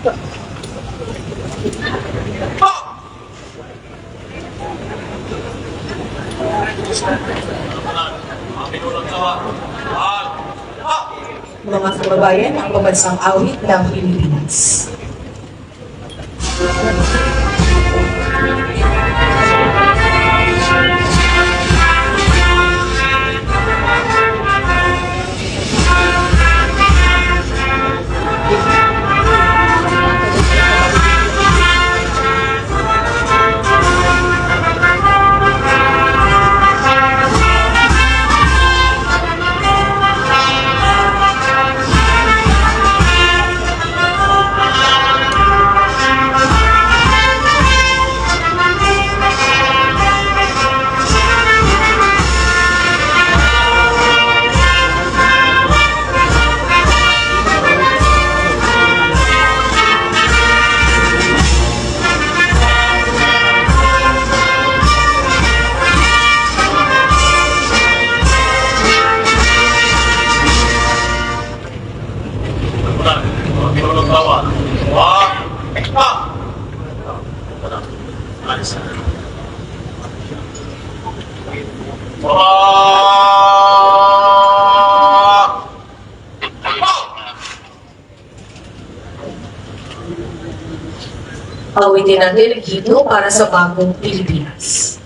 Mga kababayan, ang pambansang awit ng Pilipinas. Awitin ang delegito para sa bagong Pilipinas.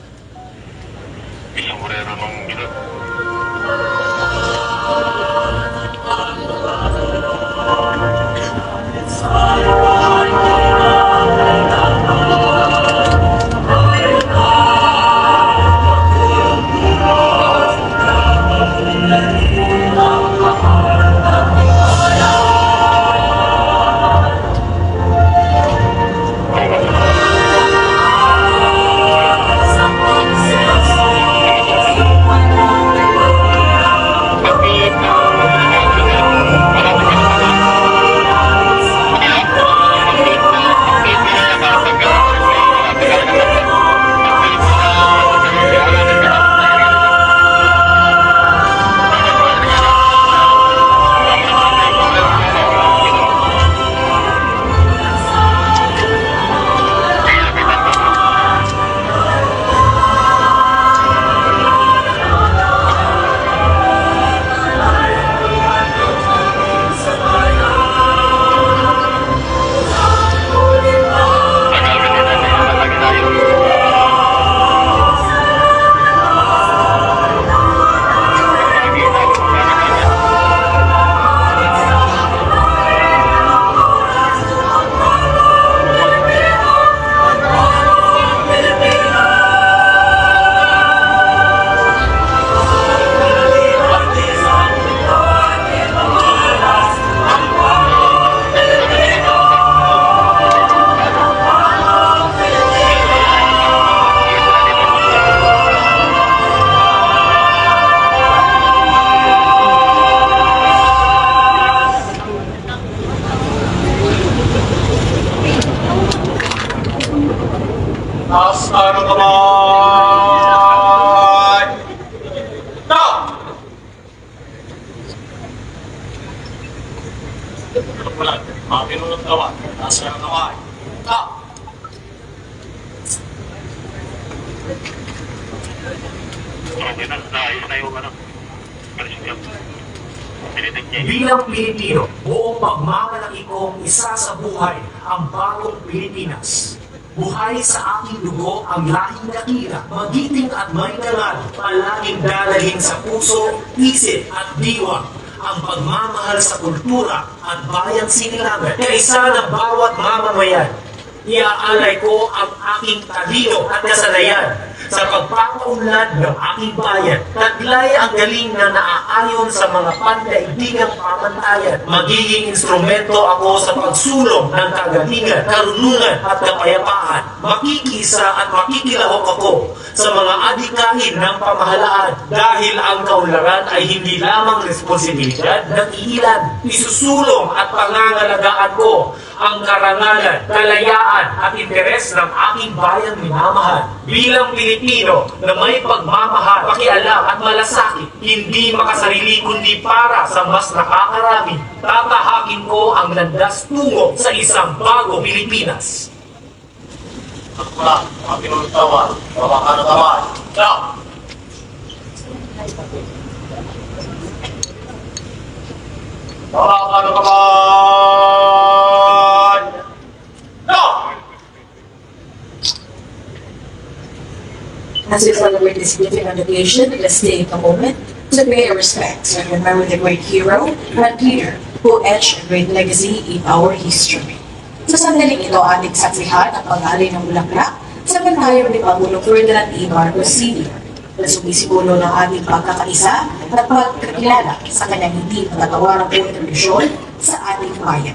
Taas ang kamay! Now! Wala, mga pinunod gawa. Taas ang kamay. Now! Bilang Pilipino, buong pagmamalaki kong isa sa buhay ang bagong Pilipinas. Buhay sa aking dugo ang lahing dakila, magiting at may dangal, palaging dadalhin sa puso, isip at diwa ang pagmamahal sa kultura at bayang sinilangan. Kaisa ng bawat mamamayan, iaalay ko ang aking talino at kasanayan sa pagpapaunlad ng aking bayan. Taglay ang galing na naaayon sa mga pandaigdigang pamantayan. Magiging instrumento ako sa pagsulong ng kagalingan, karunungan at kapayapaan. Makikisa at makikilahok ako sa mga adikahin ng pamahalaan dahil ang kaunlaran ay hindi lamang responsibilidad ng iilan. Isusulong at pangangalagaan ko ang karangalan, kalayaan at interes ng aking bayang minamahal. Bilang Pilipino na may pagmamahal, pakialam at malasakit, hindi makasarili kundi para sa mas nakakarami, tatahakin ko ang landas tungo sa isang bagong Pilipinas. At mula, mga pinuntawan, babakan at kamay. Now! Babakan at kamay! Now! As we celebrate this significant occasion, let's take a moment to pay our respects and remember the great hero and leader who etched a great legacy in our history. Sa sandaling ito, ating saksihan ang pag-alay ng bulaklak sa pantayong ni Pangulong Ferdinand E. Marcos Sr. na sumisimbolo ng ating pagkakaisa at pagkakilala sa kanyang hindi matatawarang kontribusyon sa ating bayan.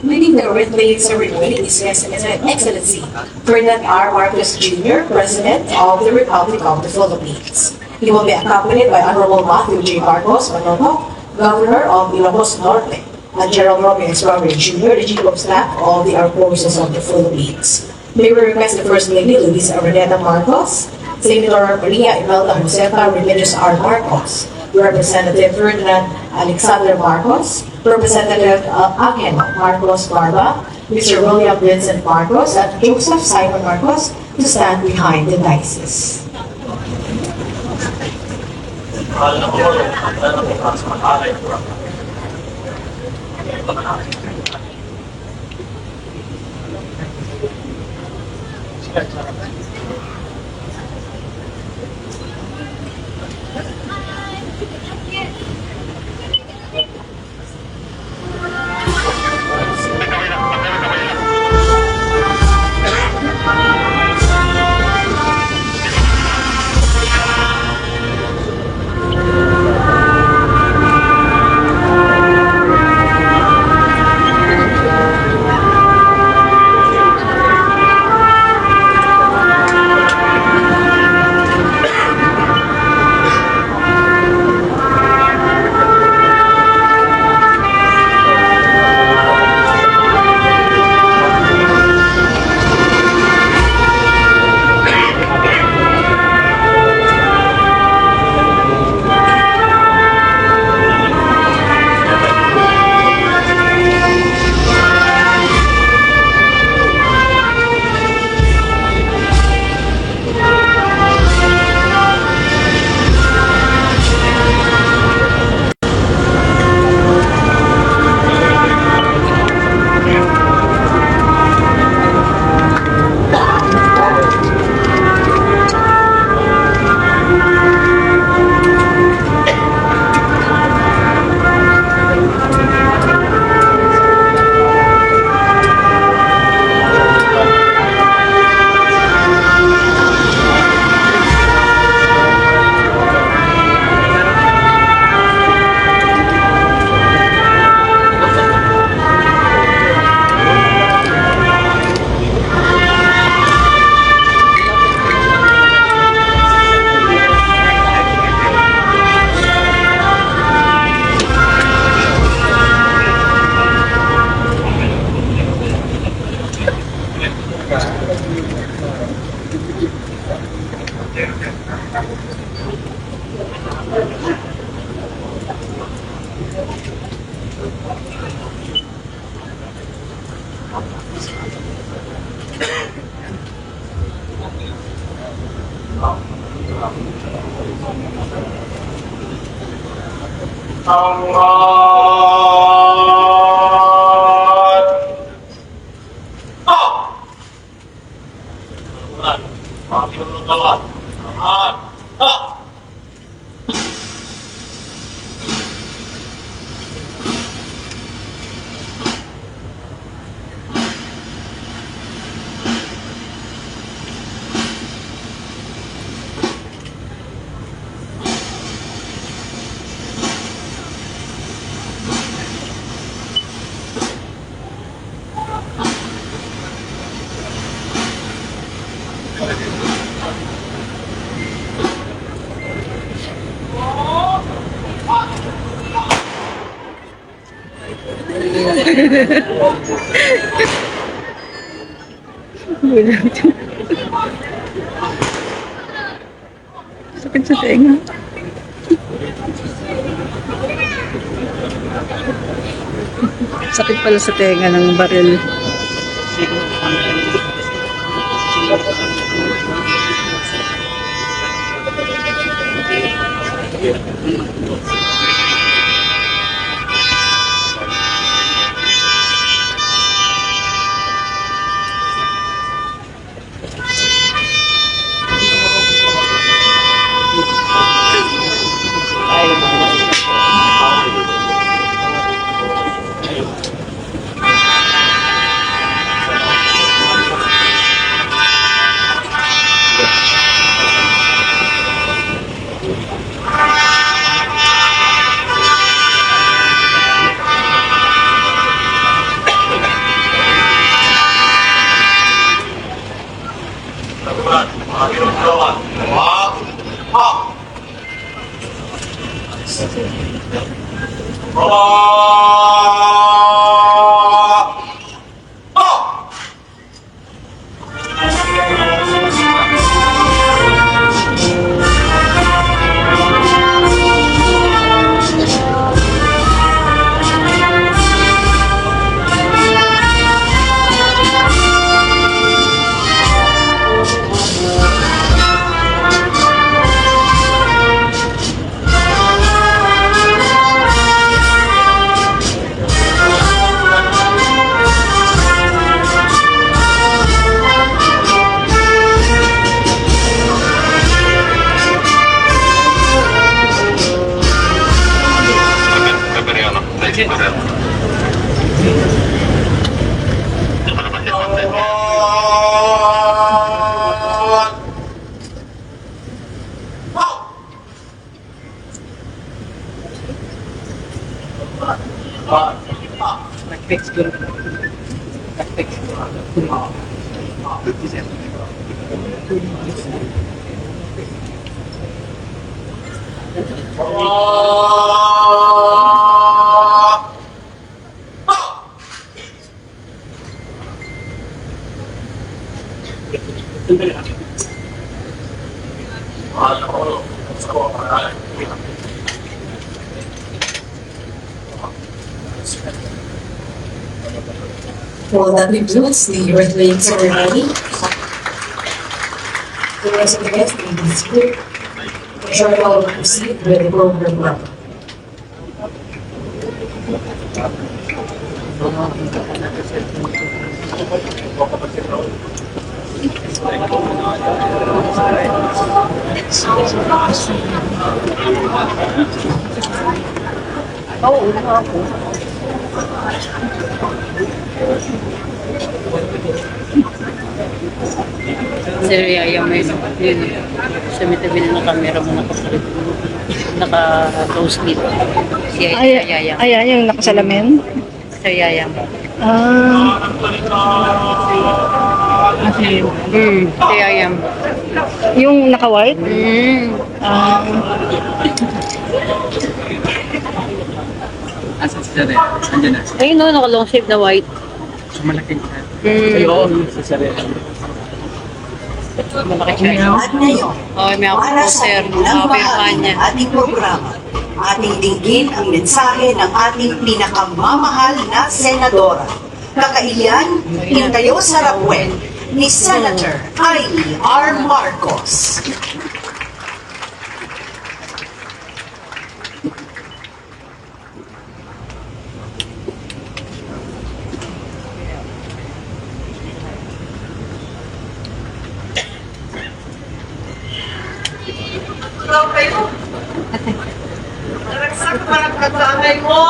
Leading the birthday ceremony is His Excellency Ferdinand R. Marcos Jr., President of the Republic of the Philippines. He will be accompanied by Honorable Matthew J. Marcos Manotoc, Governor of Ilocos Norte, and General Romeo Escobar Jr., the Chief of Staff of the Armed Forces of the Philippines. May we request the First Lady Luisa Araneta Marcos, Senator Maria Imelda Josefa Remedios R. Marcos, Representative Ferdinand Alexander Marcos, Representative Angelo Marcos Barba, Mr. William Vincent Marcos, and Joseph Simon Marcos to stand behind the diocese. Mahal na Pangulong, mahal na Pangulong sa mag-alay. Angkat! Up! Mga pinununtawan. Angkat! Up! Sakit sa tenga. Sakit pala sa tenga ng baril. Well, that concludes the earth-laying ceremony. The rest of the guests will be seated. The short will proceed with the program level. Sir Yaya, may yun. Sa mitabi na ng camera mo naka-close dito. Si Yaya. Ayan, yung nakasalamin. Sir Yaya. Ah, Si Yaya. yung naka-white. Ah, Asan si Sare? Andiyan na. Ayun no, naka-long sleeve na white. Sa malaking chat. Mm. Ayun, si Sare. Malaki siya. At ngayon, Oh, may ako para po, sa sir. unang Pirmahan bahagi niya. ng ating programa, ating dinggin ang mensahe ng ating pinakamamahal na senadora. Kakailan, pinatayo sa rapwet ni Senator Amy R. Marcos. Ikaw kayo. Naragsak pa ng kasangay mo,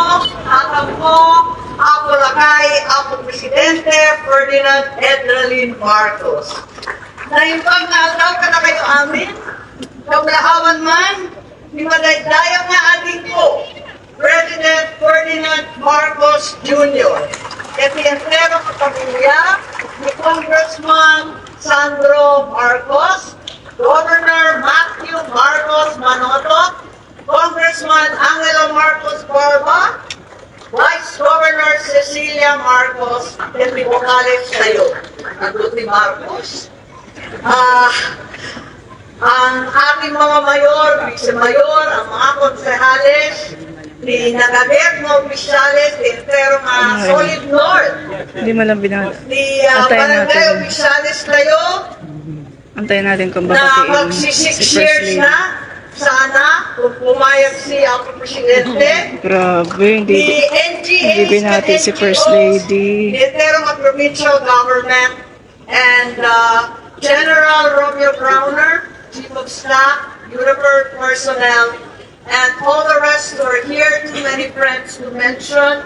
anak mo, ako lakay, ako Presidente Ferdinand Edralin Marcos. Naimpag na ataw ka na kayo amin, kablahawan man, ni madaydayan nga ating po, President Ferdinand Marcos Jr. Epiyentero kapamilya ni Congressman Sandro Marcos, Governor Matthew Marcos Manotoc, Congressman Angelo Marcos Barba, Vice Governor Cecilia Marcos, and Bicocales kayo. Aguti Marcos. Ang ating mga mayor, vice-mayor, ang mga konsehales, ni Nagadet, opisyales, pero mga Solid North, Hindi mo lang binata. ni Antayin barangay natin. opisyales kayo, Antayin natin kung na babatiin magsi-6 si First years Lady. na, sana, kung pumayag si ang Presidente, Grabe, ni hindi NGAs binati si First Lady. Militero ng provincial government, and General Romeo Browner, Chief of Staff, Uniformed personnel, and all the rest who are here, too many friends to mention.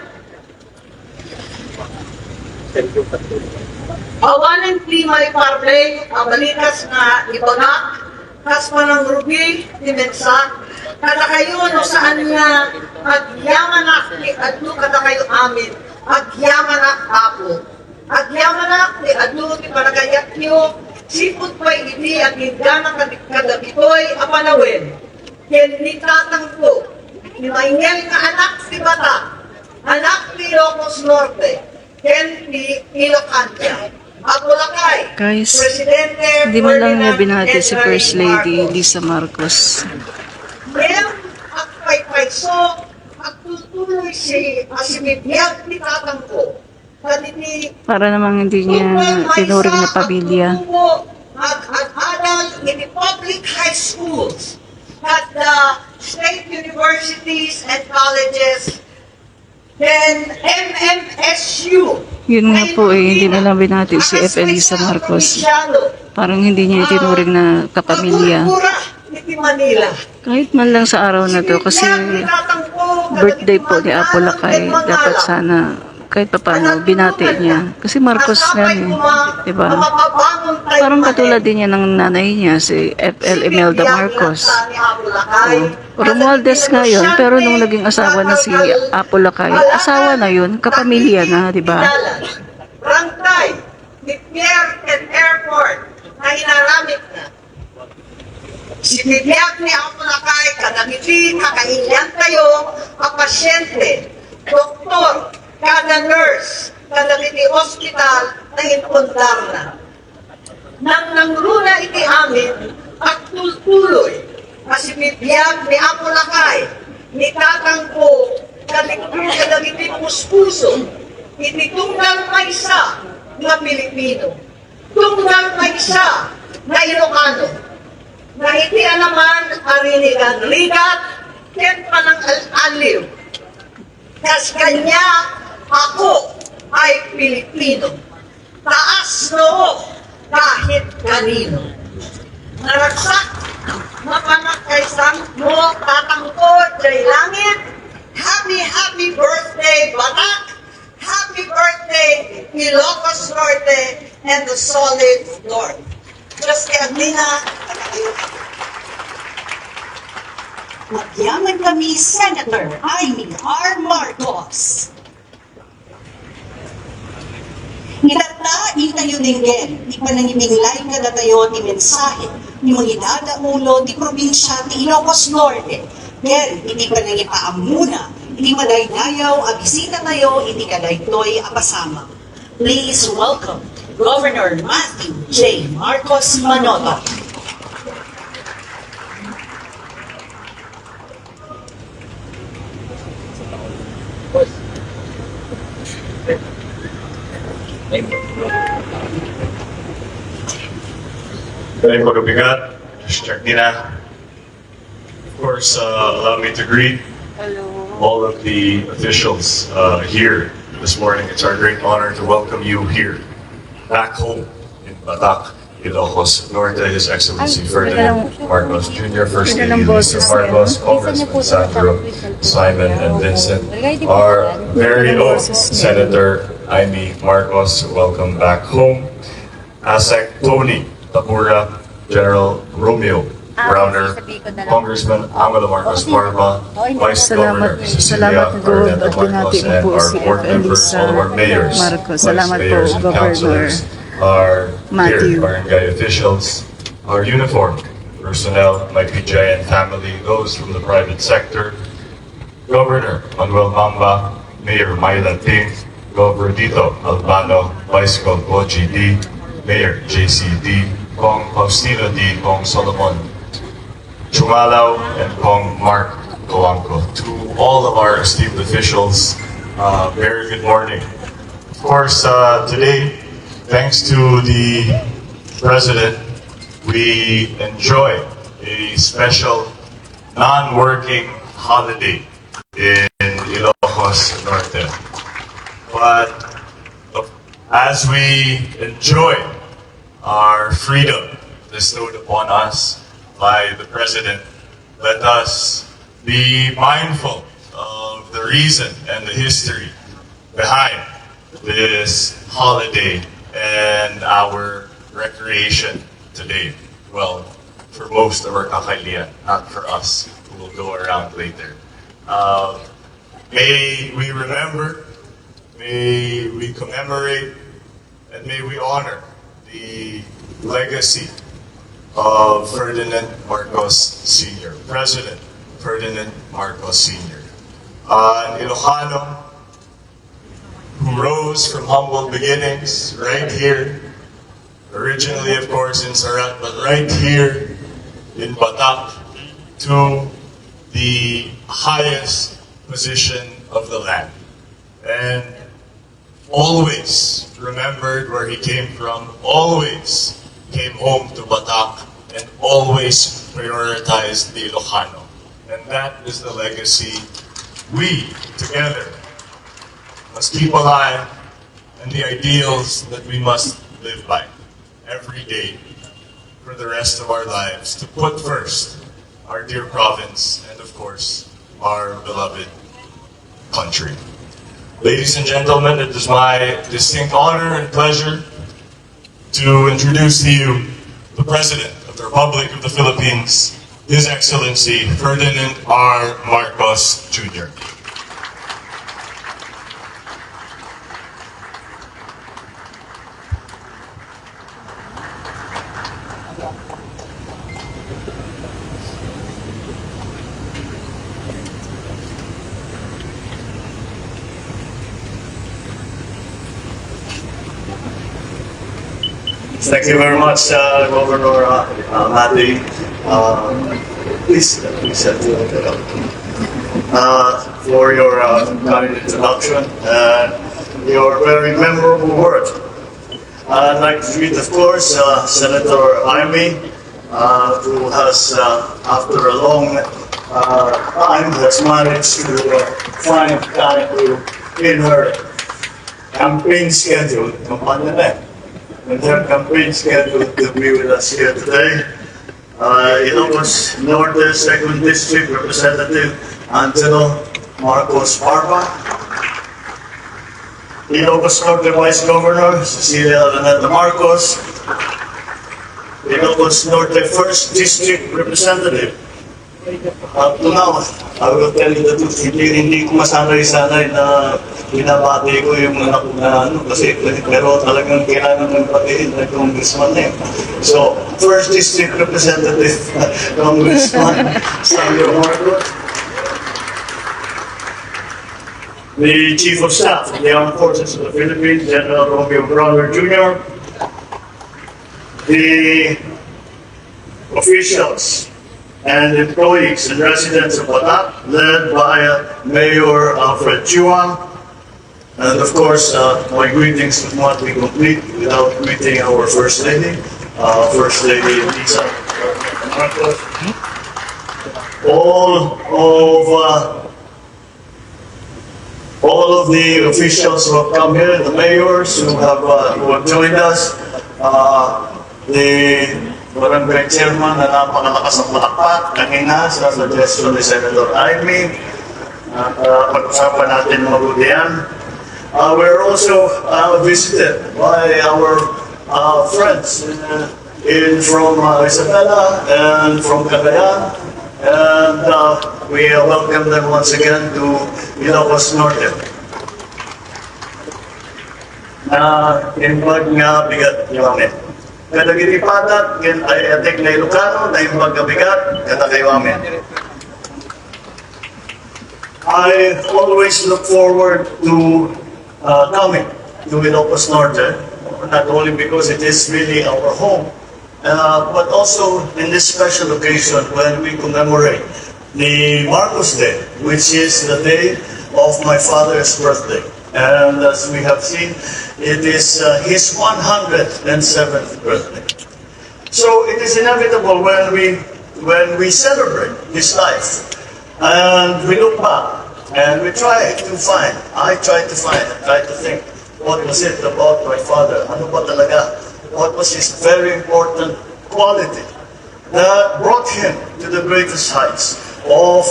Awanan Klima Iparley, ang balikas na ibanak, kaspa ng Ruby, Timensa, kada kayo no saan nga, agyamanak ni Adlu kada kayo amin, agyamanak ako. Agyamanak ni Adlu ni Paragayat nyo, sipot pa'y hindi ang hingganang kadabitoy apanawin. Ken ni tatang ko, ni maingel nga anak si Bata, anak ni Ilocos Norte, ken ni Ilocantla. Ako lakay, Guys, Presidente hindi man lang niya Ferdinand binati si First Edwin Lady Marcos. Lisa Marcos. Ngayon, at paypayso, at tutuloy si Asimibiyag ni tatang ko. Kaditi, Para namang hindi niya tinuring na pamilya. At in the public high schools, at the state universities and colleges, then MMSU. Yun nga po hindi na lang binati si F. Elisa Marcos. Parang hindi niya itinuring na kapamilya. Manila. Kahit man lang sa araw na to kasi birthday po ni Apo Lakay, dapat sana kahit paano binati niya. Kasi Marcos yan diba? Parang katulad din niya ng nanay niya, si F.L. Imelda Marcos. Romualdez nga yun, pero nung naging asawa na si Apo Lakay, asawa na yun, kapamilya na, diba? Rangkay, ni Pierre and Airport, na inaramit na. Si Bibiyag ni Apo Lakay, kadamiti, kakailan kayo, ang pasyente, doktor, kada nurse, kadamiti hospital, na inpundar na. Nang nangruna iti amin, at tuloy, kasi bibiyag ni Apo Lakay, ni tatang ko, kadamiti puspuso, ititunggal maysa na Pilipino, tunggal maysa na Ilocano, na hindi naman arinigan rigat, ken pa ng aliw. Kas kanya, ako ay Pilipino. Taas noo kahit kanino. Naragsak, mapanakaisang mo, tatang ko, jay langit. Happy, happy birthday, Batak! Happy birthday, Ilocos Norte and the Solid North. Just kaya Magyaman kami, Senator Amy R. Marcos. Itata, itayo dinggin, di panangiminglay kada tayo ti mensahe, ni mga idadaulo ti probinsya ti Ilocos Norte. Ken, iti panangipaamuna, iti madaydayaw, abisita tayo, iti kadaytoy apasama. Please welcome Governor Matthew J. Marcos Manoto. Very magabigat. Just check nila. Of course, allow me to greet all of the officials here this morning. It's our great honor to welcome you here, back home in Batak, Ilocos Norte. His Excellency Ferdinand Marcos Jr., First Lady Lisa Marcos, Congressman Sandro, Simon, and Vincent. Our very own Senator Amy Marcos, welcome back home. ASEC Tony Tapura, General Romeo Browner, Congressman Amado Marcos Barba, Vice Governor Cecilia Carneta Marcos, and our board members, all of our mayors, vice mayors, and councilors, our here, barangay officials, our uniformed personnel, my PJ and family, those from the private sector, Governor Manuel Bamba, Mayor Myla Ting, Gov. Rodito Albano, Vice Gov. Oji D, Mayor JCD, Kong Faustino D, Kong Solomon Chumalaw, and Kong Mark Colanco. To all of our esteemed officials, very good morning. Of course, today, thanks to the President, we enjoy a special non-working holiday in Ilocos Norte. But as we enjoy our freedom bestowed upon us by the President, let us be mindful of the reason and the history behind this holiday and our recreation today. Well, for most of our kakalian, not for us who will go around later. May we remember, may we commemorate, and may we honor the legacy of Ferdinand Marcos Sr., President Ferdinand Marcos Sr. An Ilocano who rose from humble beginnings right here, originally of course in Sarat, but right here in Batak, to the highest position of the land. And always remembered where he came from, always came home to Batak, and always prioritized the Ilocano. And that is the legacy we, together, must keep alive, and the ideals that we must live by every day for the rest of our lives, to put first our dear province and, of course, our beloved country. Ladies and gentlemen, it is my distinct honor and pleasure to introduce to you the President of the Republic of the Philippines, His Excellency Ferdinand R. Marcos Jr. Thank you very much, Governor Matty. Please for your kind introduction and your very memorable words. I'd like to greet, of course, Senator Jaime, who has, after a long time, has managed to find time in her campaign schedule, in her campaign schedule to be with us here today. Ilocos Norte 2nd District Representative Angelo Marcos Barba, Ilocos Norte Vice Governor Cecilia Araneta Marcos, Ilocos Norte 1st District Representative. Up to now, I will tell you the truth, hindi ko masanay-sanay na binabati ko yung anak na kasi pero talagang kailangan ng batiin na congressman na yun. So, 1st District Representative, Congressman Sandro Marcos, the Chief of Staff of the Armed Forces of the Philippines, General Romeo Brawner Jr., the officials and employees and residents of Batak, led by Mayor Alfred Chua. And of course, my greetings would not be complete without greeting our First Lady, Lisa Marcos. All of the officials who have come here, the mayors who have joined us, the Barangay Chairman na napakalakas ang palakpak kanina sa suggestion ni Senator Jaime. Pag-usapan natin mabuti yan. We're also visited by our friends from Isabela and from Cagayan. And we welcome them once again to Ilocos Norte. Imbag nga bigat yung amin. Kada ginipatat, ay atik na Ilocano, na imbag nga bigat, kada kayo amin. I always look forward to coming to Ilocos Norte, not only because it is really our home, but also in this special occasion when we commemorate the Marcos Day, which is the day of my father's birthday. And as we have seen, it is his 107th birthday. So it is inevitable when we celebrate his life and we look back and we try to find, I try to think, what was it about my father? Ano ba talaga? What was his very important quality that brought him to the greatest heights of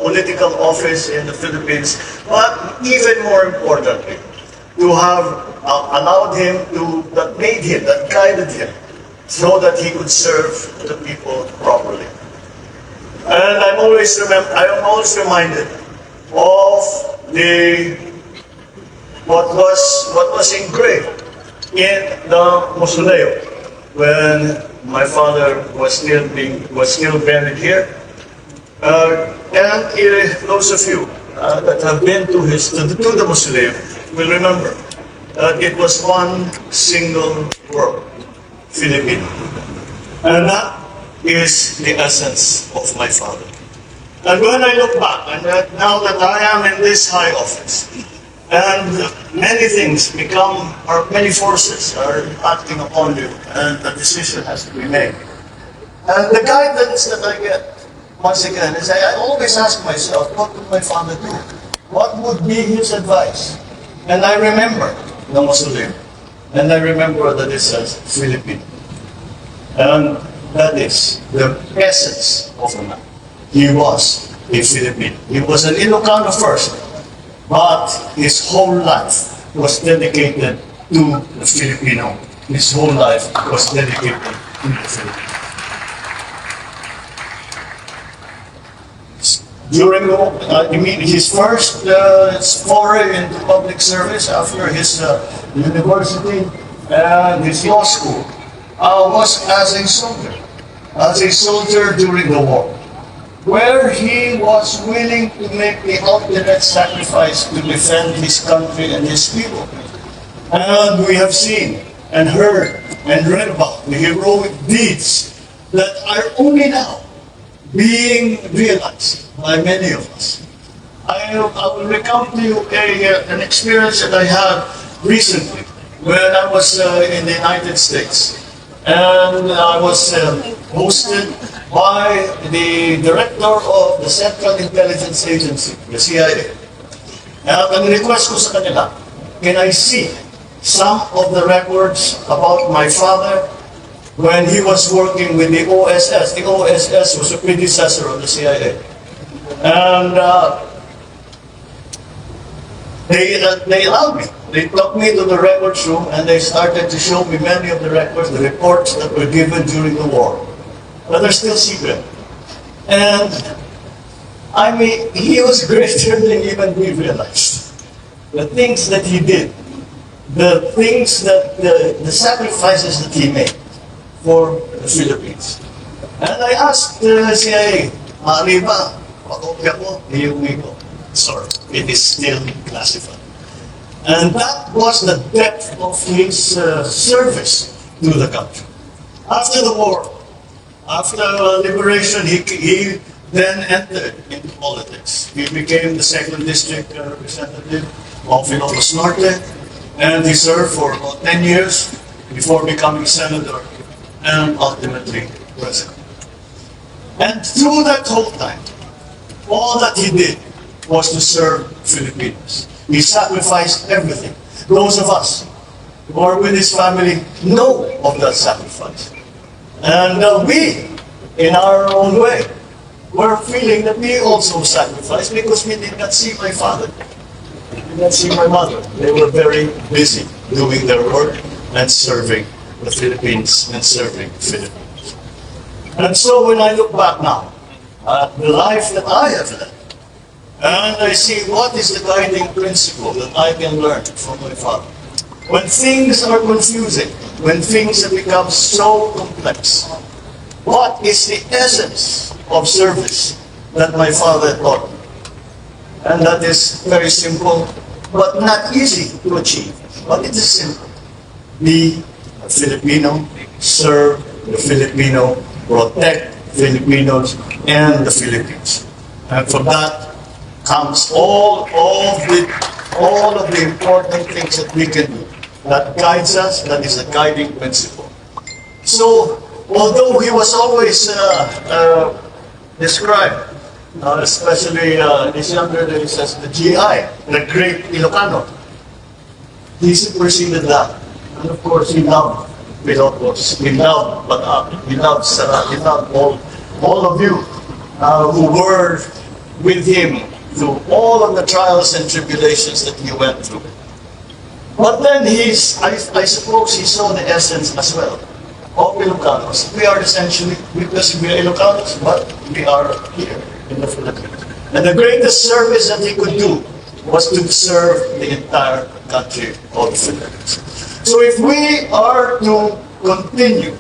political office in the Philippines, but even more importantly, to have allowed him to, that made him, that guided him, so that he could serve the people properly. And I am always reminded of what was engraved in the mausoleum when my father was still buried here. And those of you that have been to the mausoleum will remember that it was one single word, Filipino. And that is the essence of my father. And when I look back, and now that I am in this high office, and many things many forces are acting upon you, and a decision has to be made. And the guidance that I get, once again, is I always ask myself, what would my father do? What would be his advice? And I remember the mausoleum. And I remember that it says Filipino. And that is the essence of a man. He was a Filipino. He was an Ilocano first, but his whole life was dedicated to the Filipino. His whole life was dedicated to the Filipino. During his first foray into public service after his university and his law school was as a soldier during the war, where he was willing to make the ultimate sacrifice to defend his country and his people. And we have seen and heard and read about the heroic deeds that are only now being realized by many of us. I will recount to you an experience that I had recently when I was in the United States. And I was hosted by the director of the Central Intelligence Agency, the CIA. And ang request ko sa kanila, can I see some of the records about my father when he was working with the OSS. The OSS was a predecessor of the CIA. And they allowed me. They took me to the records room and they started to show me many of the records, the reports that were given during the war. But they're still secret. And I mean, he was greater than even we realized. The things that he did, the things that, the sacrifices that he made for the Philippines. And I asked the CIA, Arriba, pakopya ko, iyumi ko. Sorry, it is still classified. And that was the depth of his service to the country. After the war, after liberation, he then entered into politics. He became the 2nd District Representative of Ilocos Norte, and he served for about 10 years before becoming Senator and ultimately President. And through that whole time, all that he did was to serve Filipinos. He sacrificed everything. Those of us who are with his family know of that sacrifice. And we, in our own way, were feeling that we also sacrificed because we did not see my father. We did not see my mother. They were very busy doing their work and serving the Philippines and serving Filipinos. And so when I look back now at the life that I have led, and I see what is the guiding principle that I can learn from my father. When things are confusing, when things have become so complex, what is the essence of service that my father taught me? And that is very simple, but not easy to achieve. But it is simple. Be a Filipino, serve the Filipino, protect Filipinos and the Philippines. And from that comes all of the important things that we can do. That guides us, that is a guiding principle. So, although he was always described, especially his younger days as the GI, the Great Ilocano, he superseded that. And of course, he loved Ilocos, he loved Bataan, he loved Sara, he loved all of you who were with him through all of the trials and tribulations that he went through. But then I suppose he saw the essence as well of Ilocanos. We are essentially, because we are Ilocanos, but we are here in the Philippines. And the greatest service that he could do was to serve the entire country of the Philippines. So if we are to continue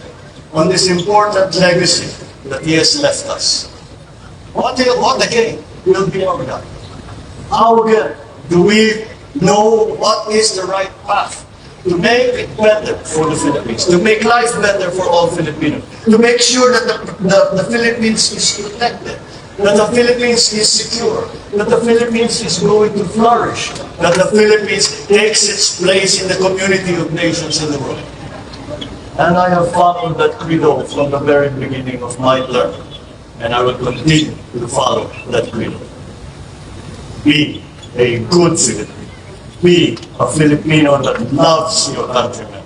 on this important legacy that he has left us, what again will be our God? How again do we know what is the right path to make it better for the Philippines, to make life better for all Filipinos, to make sure that the Philippines is protected, that the Philippines is secure, that the Philippines is going to flourish, that the Philippines takes its place in the community of nations in the world. And I have followed that credo from the very beginning of my term, and I will continue to follow that credo. Be a good Filipino. Be a Filipino that loves your countrymen.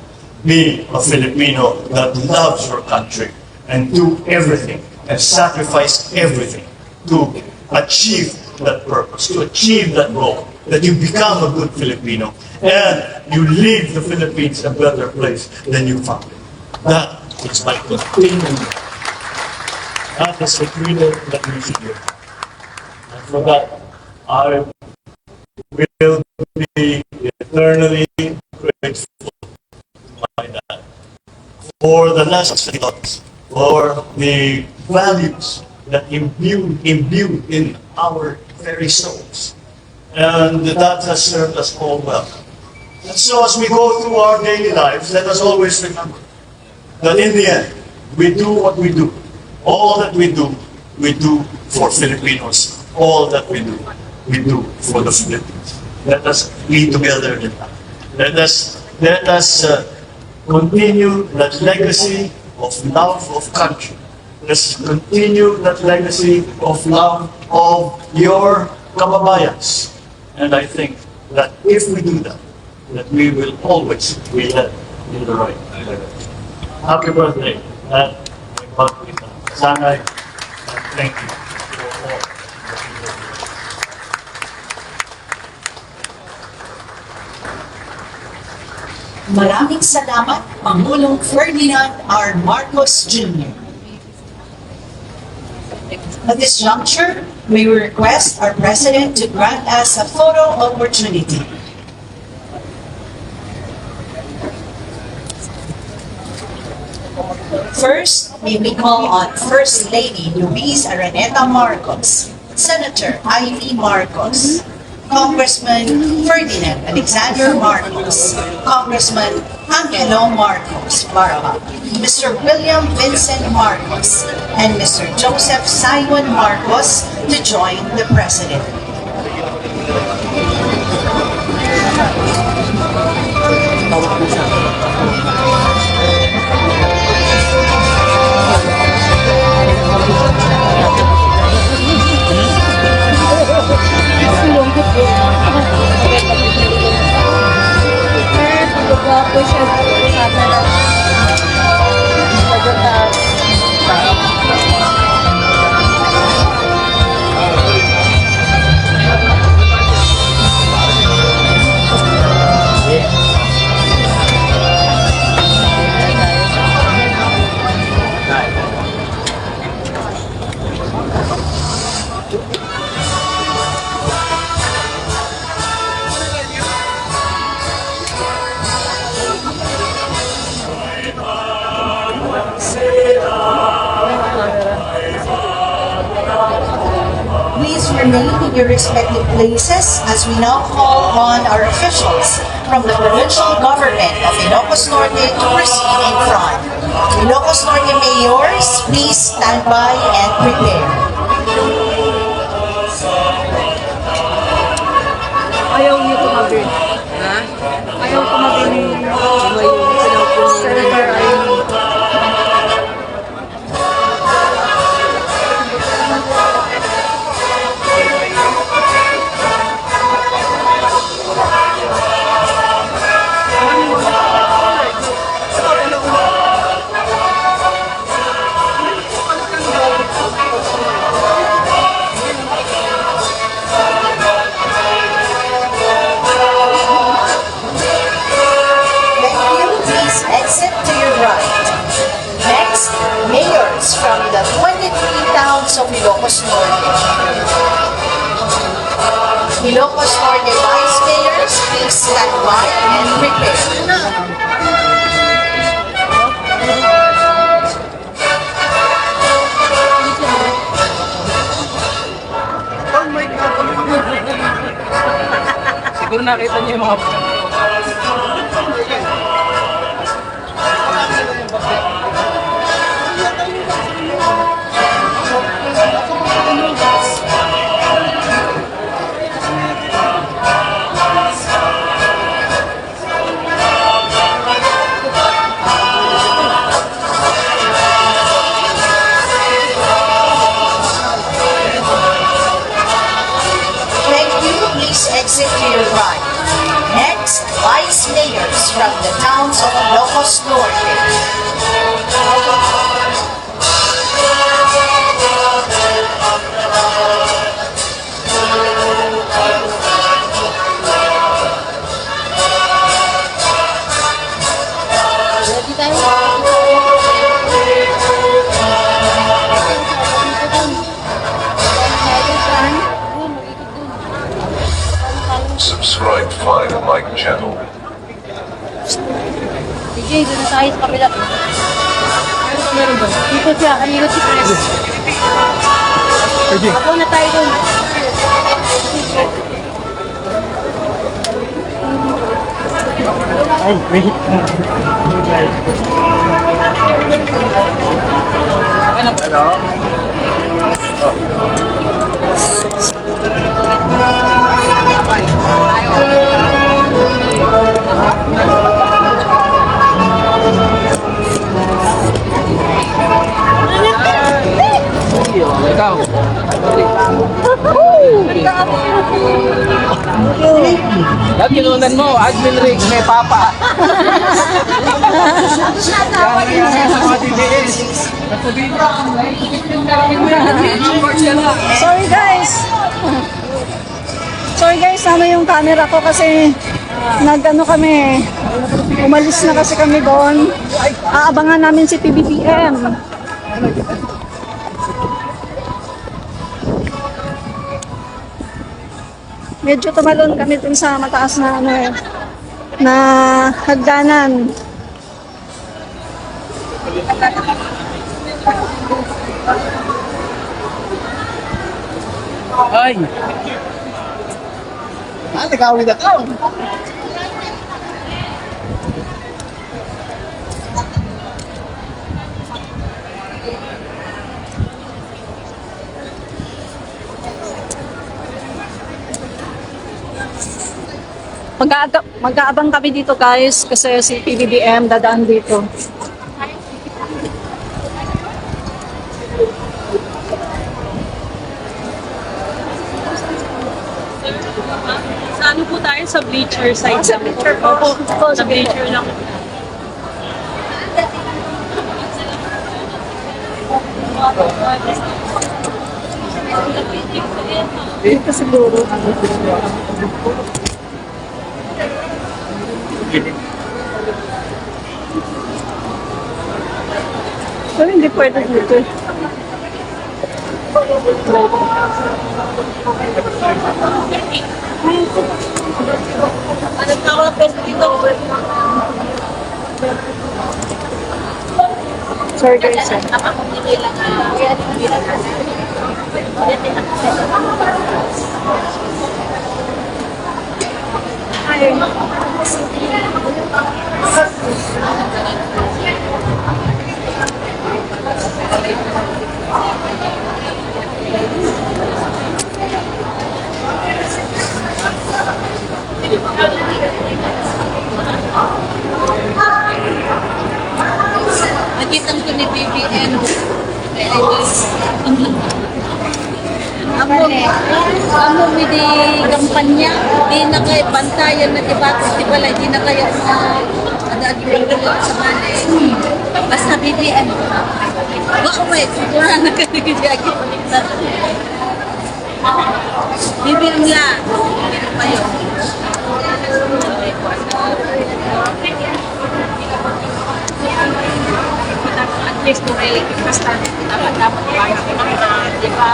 Be a Filipino that loves your country and do everything and sacrifice everything to achieve that purpose, to achieve that goal, that you become a good Filipino and you leave the Philippines a better place than you found it. That is my continuing. That is the credo that we should do. And for that, I will be eternally grateful to my dad for the lessons that he taught us, for the values that imbued in our very souls. And that has served us all well. And so as we go through our daily lives, let us always remember that in the end, we do what we do. All that we do for Filipinos. All that we do for the Philippines. Let us be together in that. Let us continue that legacy of love of country. Let's continue that legacy of love of your kababayans. And I think that if we do that, that we will always be led in the right direction. Happy birthday, and may God be with us. Sanay, and thank you for all. Maraming salamat, Pangulong Ferdinand R. Marcos Jr. At this juncture, we request our President to grant us a photo opportunity. First, may we call on First Lady Luis Araneta Marcos, Senator Amy Marcos, Congressman Ferdinand Alexander Marcos, Congressman Angelo Marcos Barba, Mr. William Vincent Marcos, and Mr. Joseph Simon Marcos to join the President. Say remain in your respective places as we now call on our officials from the provincial government of Ilocos Norte to proceed in front. Ilocos Norte mayors, please stand by and prepare. Ayaw niyo tumabi. Ha? Ayaw tumabi ni Senator Amy. Thank you. Please exit to your right. Next, mayors from the 23 towns of Ilocos Norte. Ilocos Norte vice mayors, please stand by and prepare. Siguro nakita niyo yung mga... Thank you. Please exit to your right. Next, vice mayors from the towns of Ilocos Norte. Subscribe Fine Mike channel. DJ, doon na tayo sa kabila. Meron ba? Dito siya, kanino si Chris. Ako na tayo doon. Ikaw. Lahat kinunan mo, admin rig, may papa. Kaya sa mga DBS. Sorry guys! Sorry guys, sama yung camera ko kasi nagano kami, umalis na kasi kami doon. Aabangan namin si PBBM. Medyo tumalon kami dun sa mataas na ano eh, na hagdanan. Ay! Nagawin na ka. Mag-aabang kami dito guys kasi si PBBM dadaan dito. Sa ano po tayo? Sa bleacher side. Sa bleacher po. Sa bleacher lang. Dito siguro. Pero hindi pwede dito. Ano pa ako ng peso dito? Sorry guys. Napakapili lang. Nakita ko ni BBM. Amo mi di kampanya, di na kayo bantayan na debates, di pala, di na kayo ada sa mali. Basta BBM. Baka may, wala na kayo gigi-agi. BBM lang. BBM pa yun. At least kung ay basta dapat para di ba?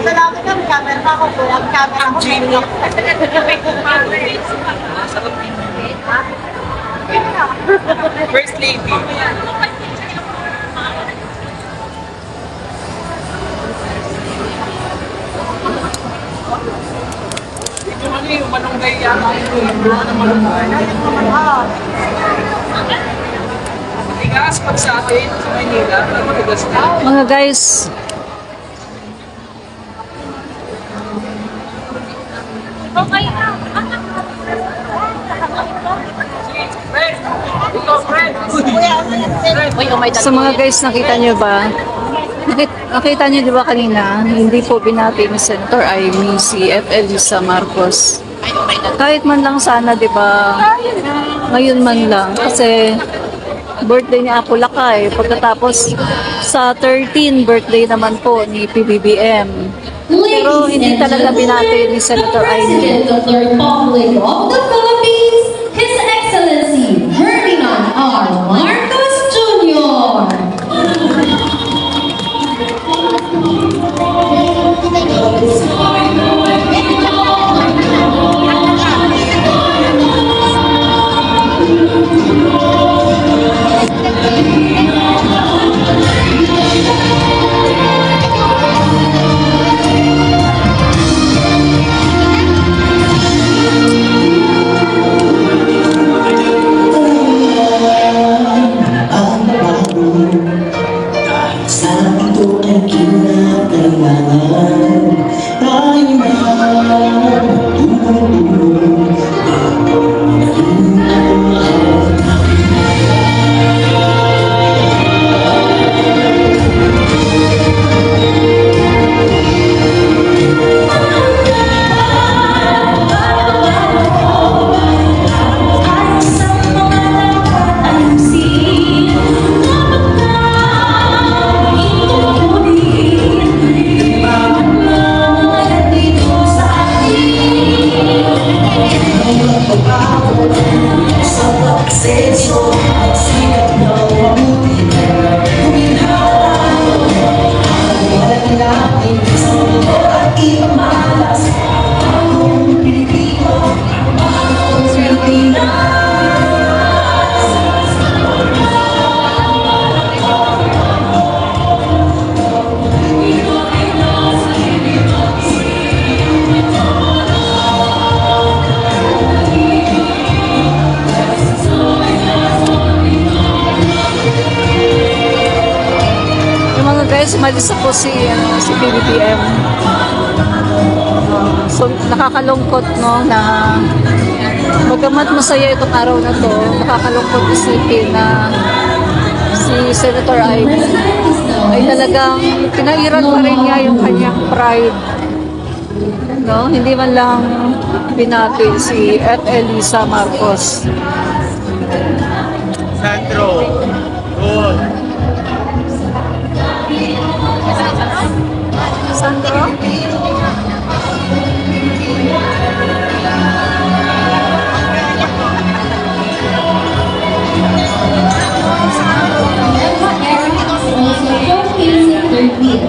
Salamat kami, camera pa ako po. Ang camera ko First lady. Ito ano yung malunggay yata ito. Ano malunggay? Matigas pag sa atin sa Maynila. Matigas na. Mga guys, Okay na. Friend! Ikaw, friend! sa mga guys, nakita nyo ba? Nakita nyo di ba kanina, hindi po binati ni Senator Amy si FL Lisa Marcos. Kahit man lang sana, di ba? Ngayon man lang. Kasi birthday ni Apo Lakay. Pagkatapos sa 13 birthday naman po ni PBBM. Pero hindi talaga binati ni Senator Amy. President of the Republic of the Philippines, His Excellency Ferdinand R. Marcos Jr. Umalis na po si PBBM. So, nakakalungkot, no, na bagamat masaya itong araw na to, nakakalungkot isipin na si Senator Amy ay talagang pinairan pa rin niya yung kanyang pride no? Hindi man lang binati si Ed Elisa Marcos. Sandro. Good. Sandro? Also showcasing their wheels.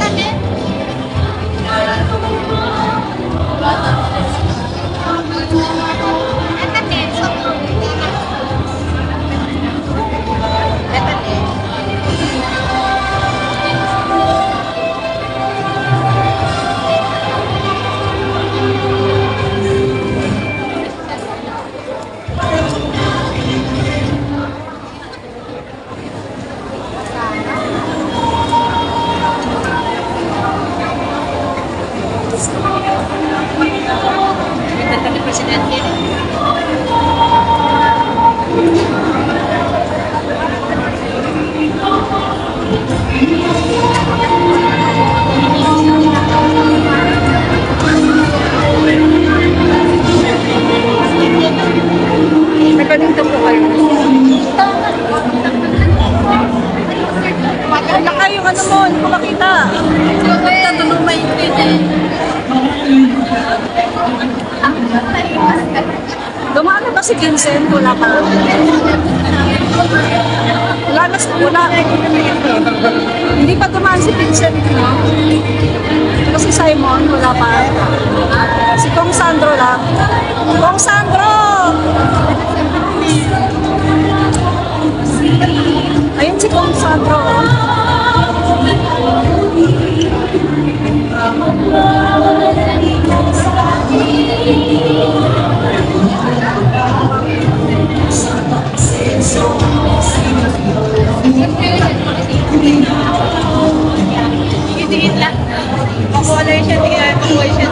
Nagkalinto po kayo. Wala kayo, ano mo, hindi ko makita. Tatulong may dumaan na ba si Vincent? Wala pa. Wala na sa una. Hindi pa dumaan si Vincent, no? Kasi Simon, wala pa. Si Kong Sandro lang. Kong Sandro! Ayun si Kong Sandro. Tingin lang. Makulay siya, makulay siya.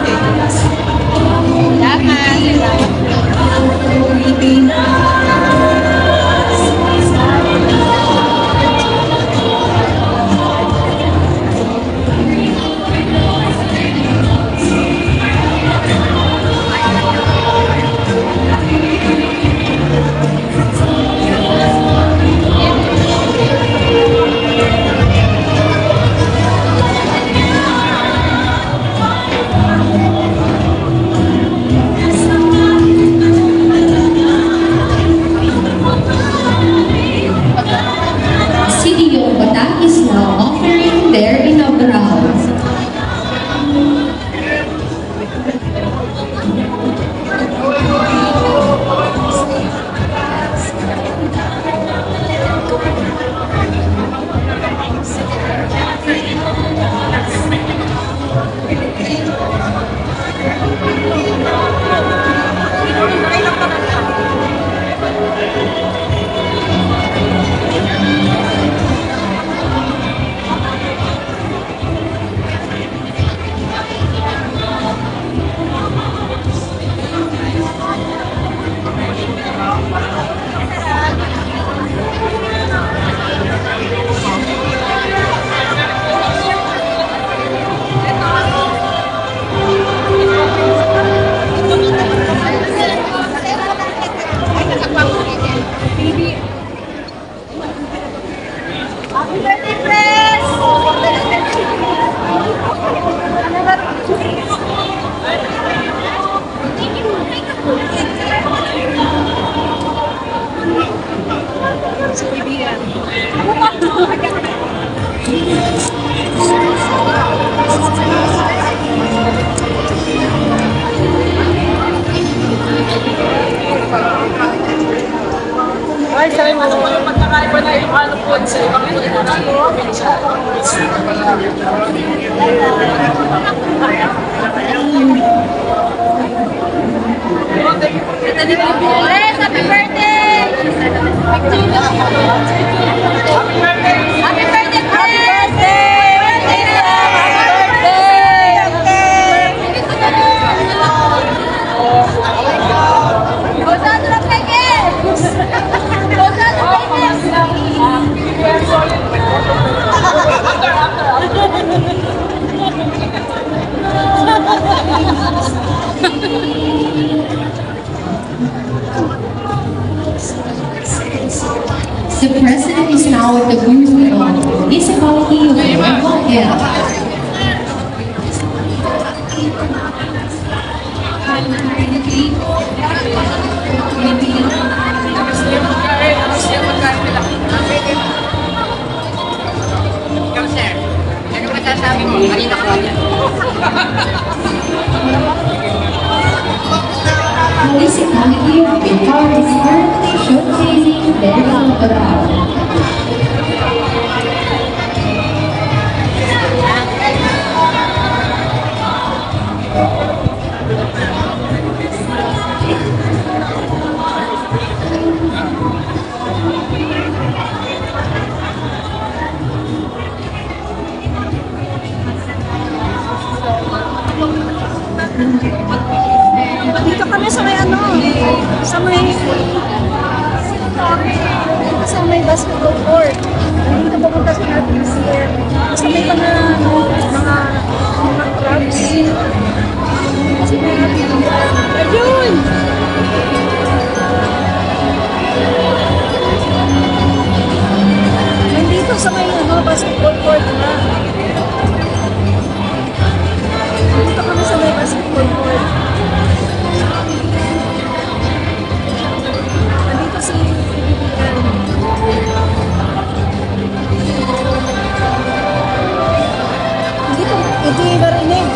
City of Bataan is now offering their inaugural. Ay, sabi mo, magkakaiba na yung ano po sa ibang Happy birthday! Happy birthday, Happy birthday! The president is now at the booth of the municipality of Nueva Era. Municipality of Bihar is currently showcasing their cultural. Dito kami sa may sa may basketball court. Dito pupunta sa RTCM. Sa may mga crowds. Ayun! Nandito sa may basketball court na. Dito kami sa may basketball court. Nandito si hindi marinig.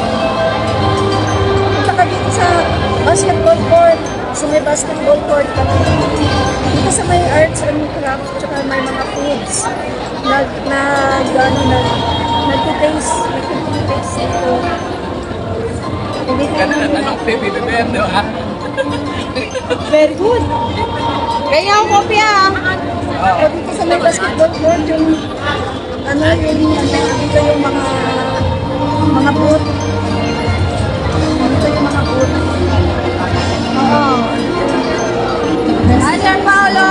Punta ka dito sa basketball court. Sa may basketball court kami. Dito sa may arts and crafts tsaka may mga foods. Nag-taste ito. Anong baby bebendo, ha? Very good. Kaya ang kopya. Dito sa may basketball court yung dito yung mga boot. Dito yung mga boot. Oo. Sir Paolo!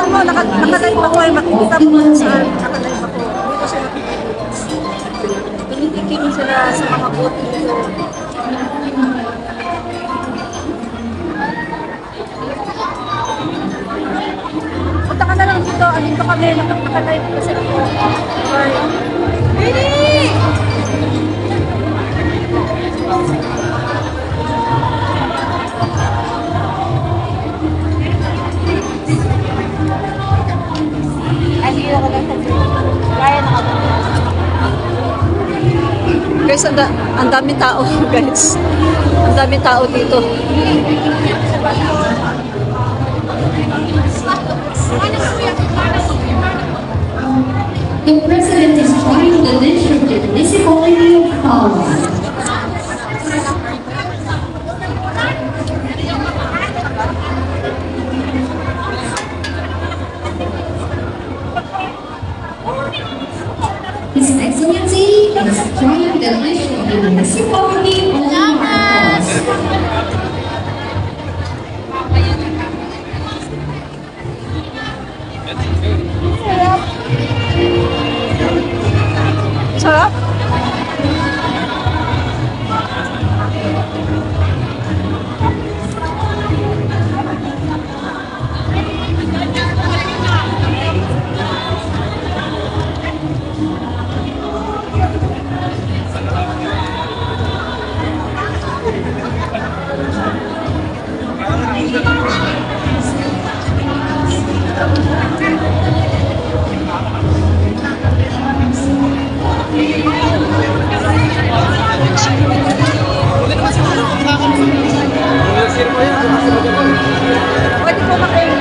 Tingnan mo, nakalive ako eh. Makikita mo saan nakalive ako. Dito siya nakikita. Tinitikim sila sa mga boot dito. Punta ka na lang dito. Andito kami. Nakalive kasi ako. Bye. Really? Andito ka lang sa kaya na ako. Guys, ang daming tao, guys. Ang daming tao dito. The president is trying the dish of the municipality of Palma. His Excellency is trying the dish of the municipality of Marcos. Sarap. Pwede po makain.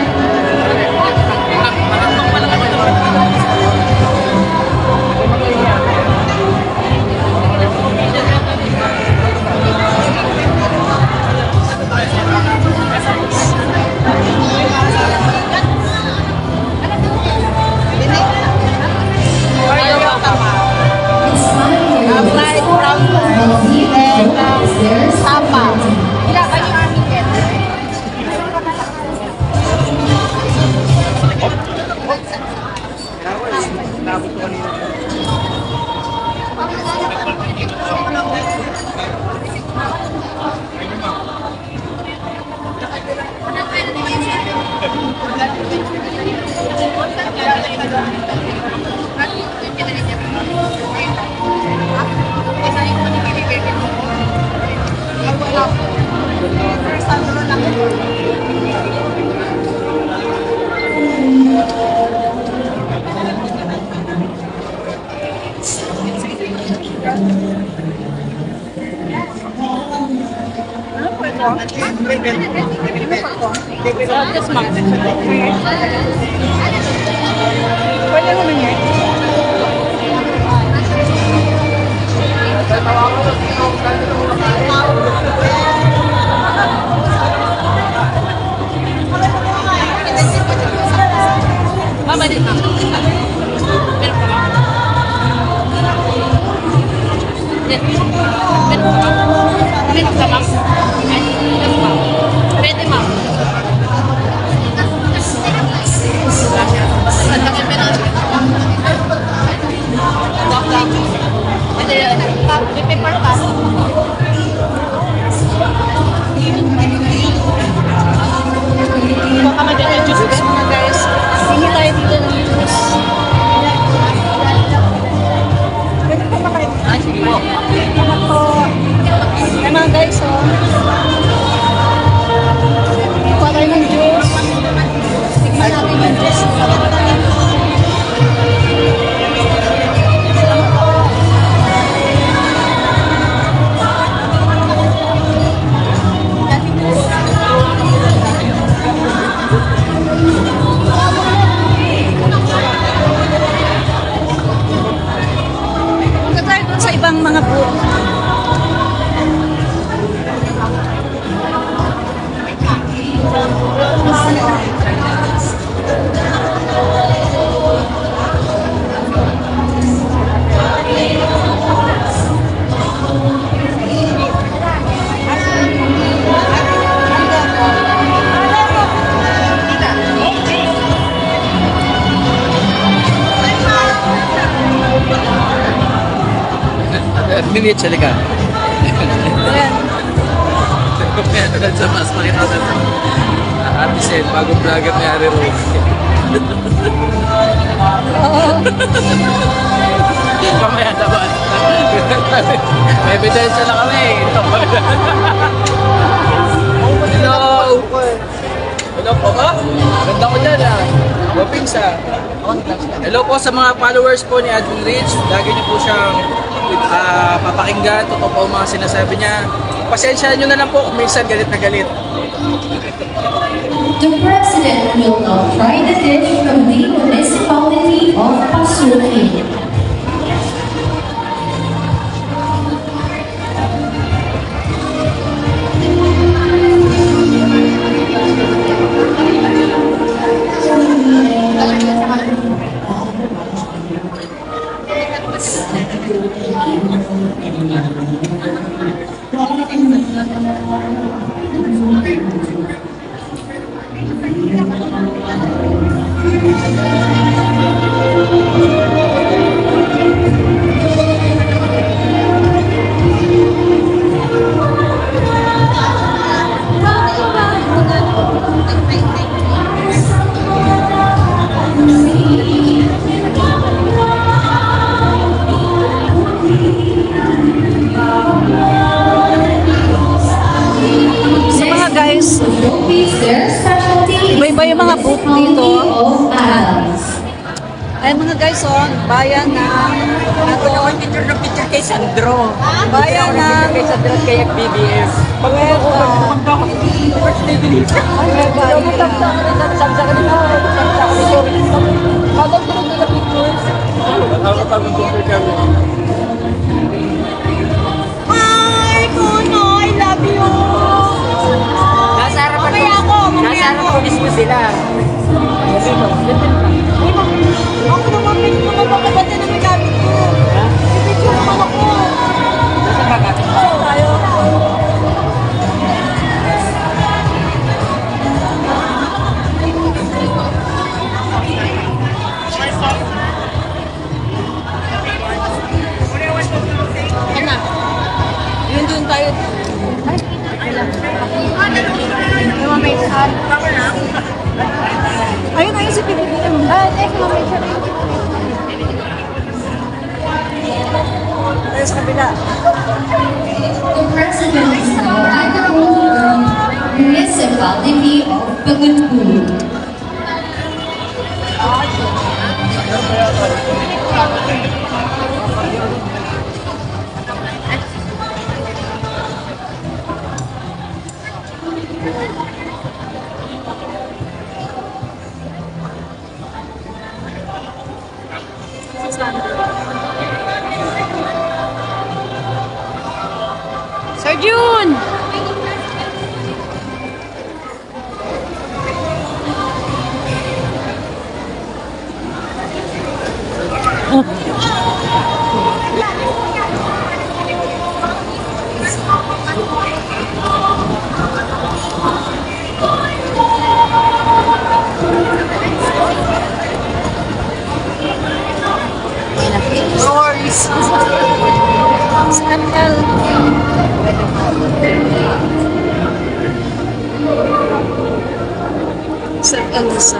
Mama din, ma'am. Meron pa, ma'am. Meron pa, ma'am. Meron pa, ma'am. Meron pa. Pwede, ma'am. May paper pa. Baka magandang juice guys, mga guys. Hindi tayo dito ng juice. Pwede po makain. Ah, sige po. Salamat po. Ay mga guys, oh. Kuha tayo ng juice. Tignan natin yung juice. Punta tayo dun sa ibang mga booth. Minute siya ka. Ayan, sa mas makita natin. Ate Sen, bagong vlogger ni Ari Rose. Mamaya naman. May ebidensya na kami. Hello! Hello po ba? Ganda ko dyan ah. Wapingsa. Hello po sa mga followers po ni Admin Rich. Lagi niyo po siyang papakinggan. Totoo po mga sinasabi niya. Pasensya nyo na lang po kung minsan galit na galit. The president will now try the dish from the municipality of Pasuruan. So mga guys, iba-iba yung mga booth dito. Ay mga guys, oh, bayan ng ako na picture na picture kay Sandro. Bayan ng kay Sandro kay BBS. Birthday din. Ay, Kuno, I love you. Nasa harapan mismo sila. Ako naman, mga pagkabata na may gamit ko. I-picture naman ako. Nasa kakapit ko. Tayo. Ano? Yun doon tayo. Ay, may saan. Ayun The president is now at the Holy Municipality of Pagutpur. Sir June! No worries. Sir Elsa.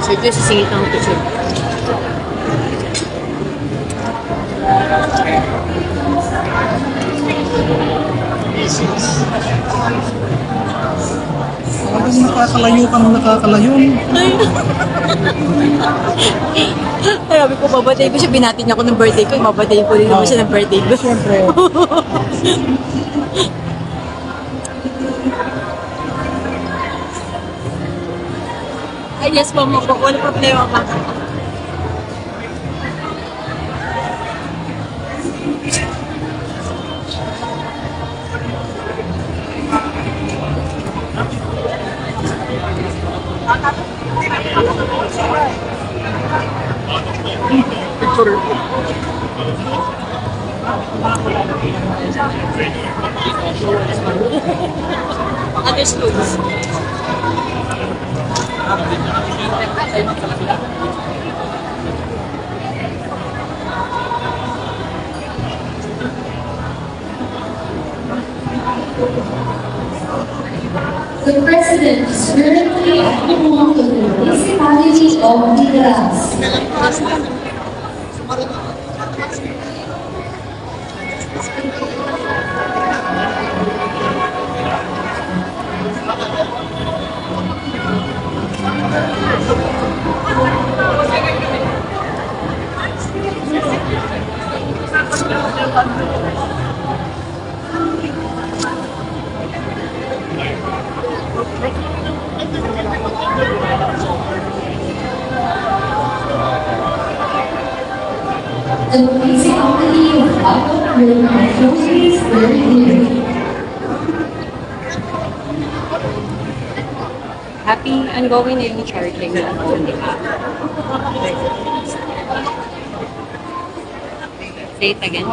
So ito sisingit ng picture. Nakakalayo kang nakakalayo. Sabi ko, babatay ko siya. Binati niya ako ng birthday ko. Babatay ko rin naman siya ng birthday ko. Siyempre. Ay, yes po, wala problema pa. Understood. The president is currently at the Municipality of Tigras. The municipality of Batok will now close very nearly. Happy ongoing EV charging. Say it again.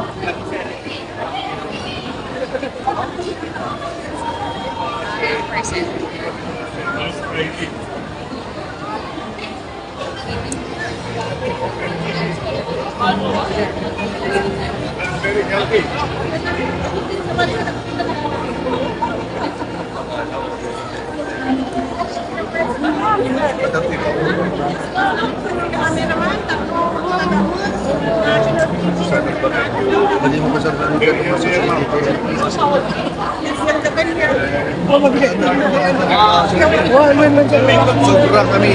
Sobra kami.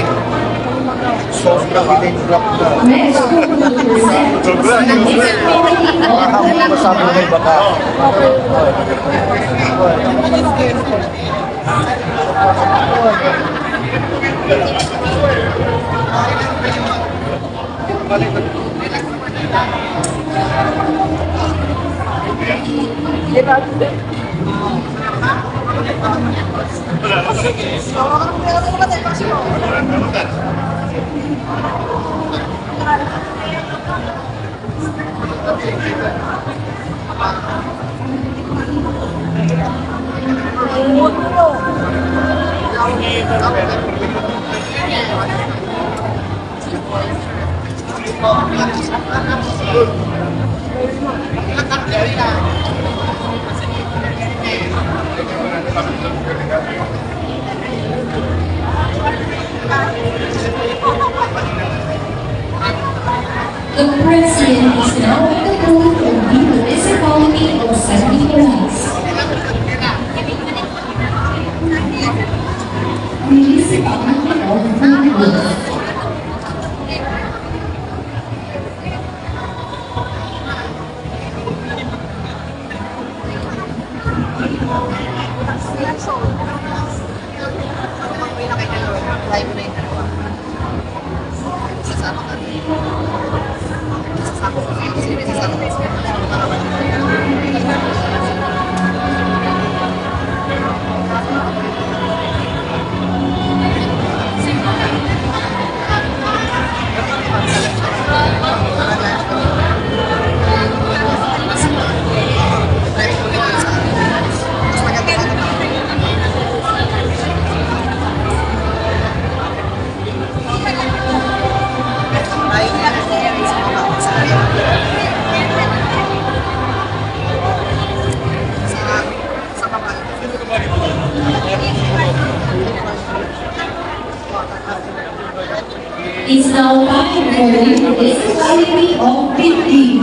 Sobra kami. Next to the present Sobra. Parang masabi na may baka. The president is now at the booth of the municipality of San Nicolas. Municipality of Manila. It's now time for the municipality of Pinti.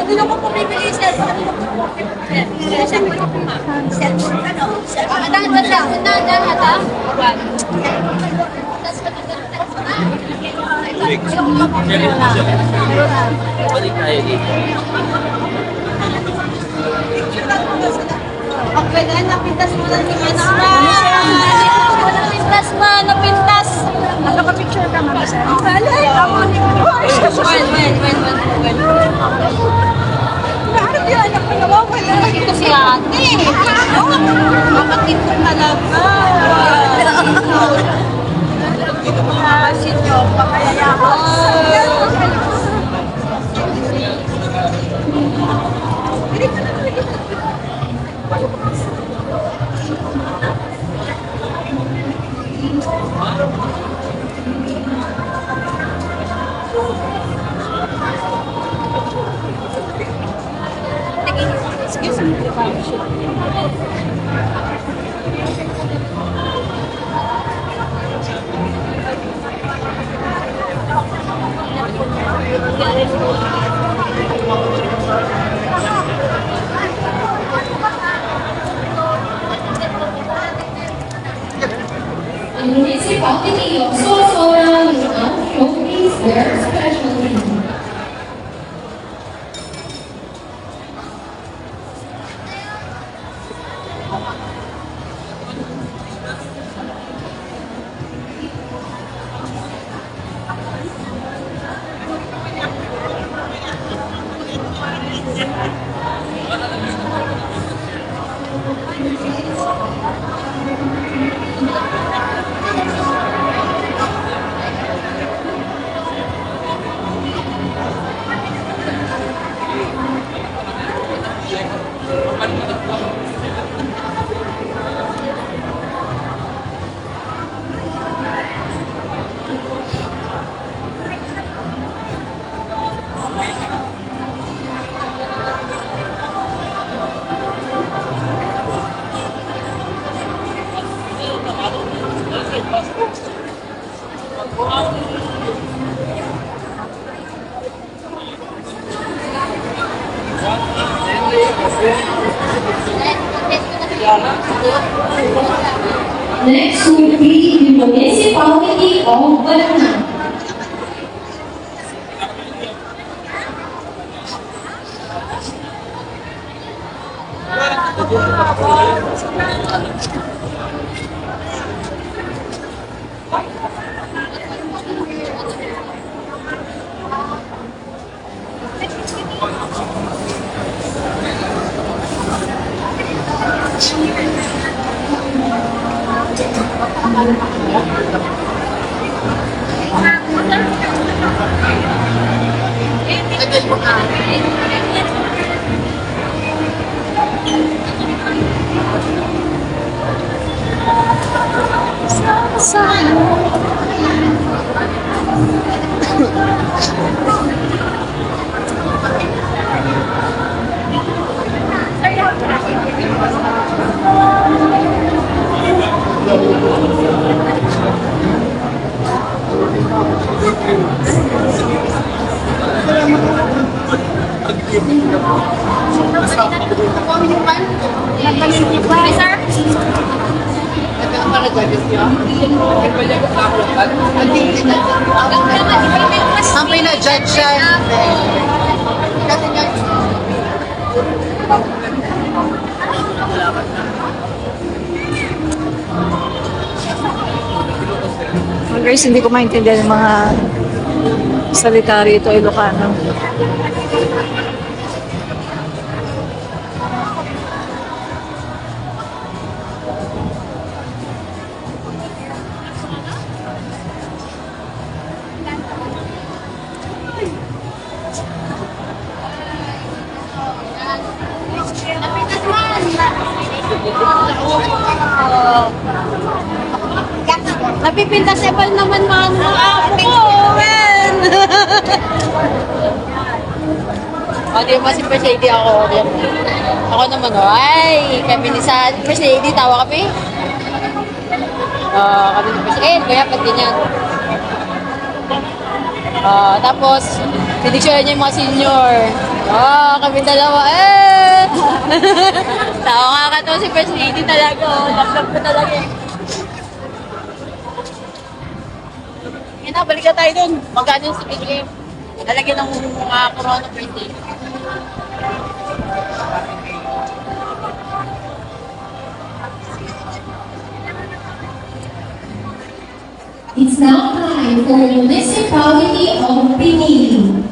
Hindi naman po bibili cellphone. Cellphone ano? Dahan ba siya? Dahan ha? Okay, dahil napintas mo na ni Masma. Napintas ma, napintas. Nakapicture ka mga sir. Alay, ako ni mo. When. Bakit yung anak ko nawawala? Ito si ate. Kapatid ko talaga. Sinyo, pakayayaman. Excuse me. The municipality of Sorsogon will now showcase their specialty. Next will be the municipality of Banana. Ang pinajudge siya. Guys, hindi ko maintindihan yung mga salita rito, Ilocano. Napipintasable naman mga apo ko, man! O, di ba si Mercedes ako? Ako naman, ay, kami ni sa Mercedes, tawa kami. Kami ni Mercedes, kaya pag ganyan. Tapos, piniksyon niya yung mga senior. Kami dalawa, tawa nga ka to si Mercedes talaga, laplap ko talaga. Balik na tayo dun. Magkano yung speed game? Nalagyan ng mga corona birthday. It's now time for Municipality of Pinili.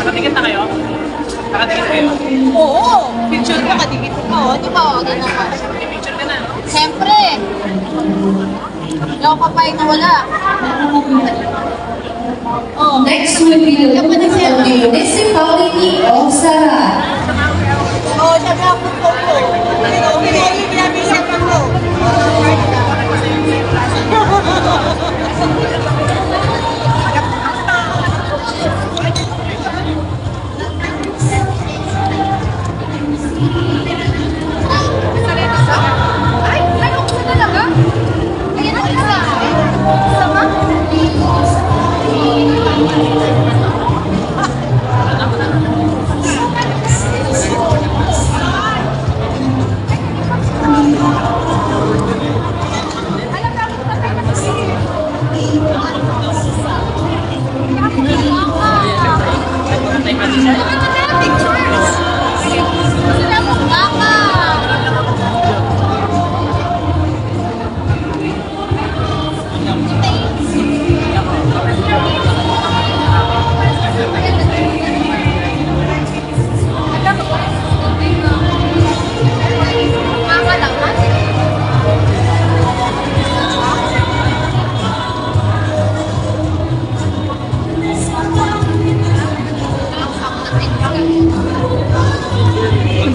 Nakatingin na kayo? Nakatingin kayo? Oo! Picture ka, kadikit mo. Di ba? Okay naman. Picture ka na, no? Siyempre! Hindi ako papayag na wala. Next will be the Municipality of Sarat. Oo, sabi ako po po. Binabisan ko po. Ay, ano ko talaga? Ayan na sila. Sama?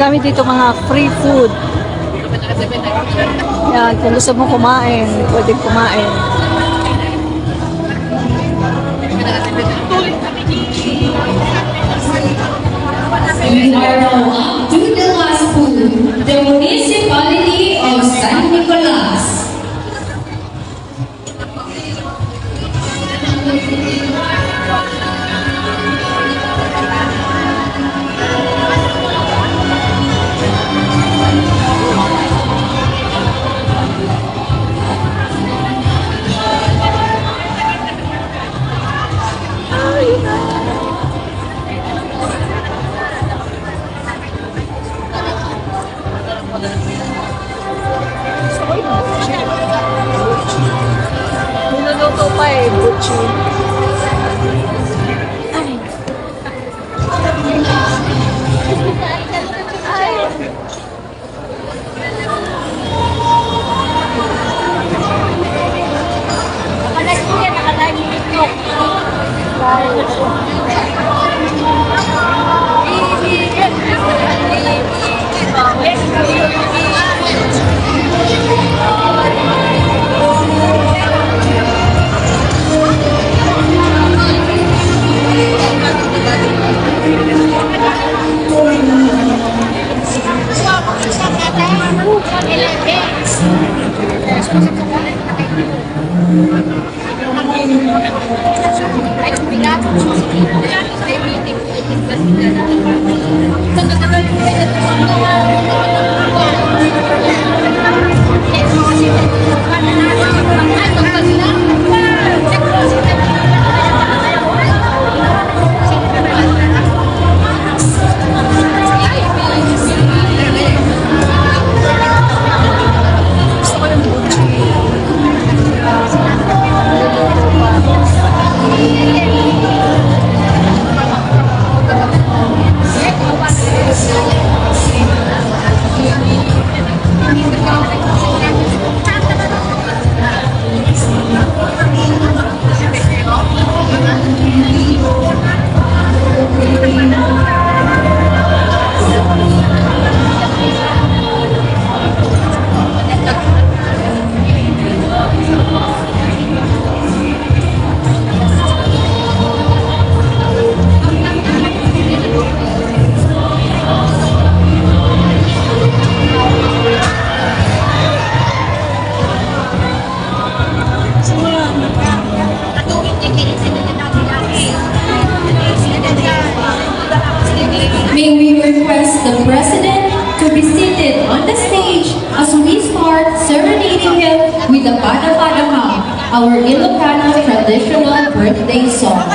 Madami dito mga free food. Yan, kung gusto mo kumain, pwede kumain. We are now up to the last food, the Municipality of San Nicolas. kay Butchie. May we request the President to be seated on the stage as we start serenading him with the Bada Bada Ha, our Ilocano traditional birthday song.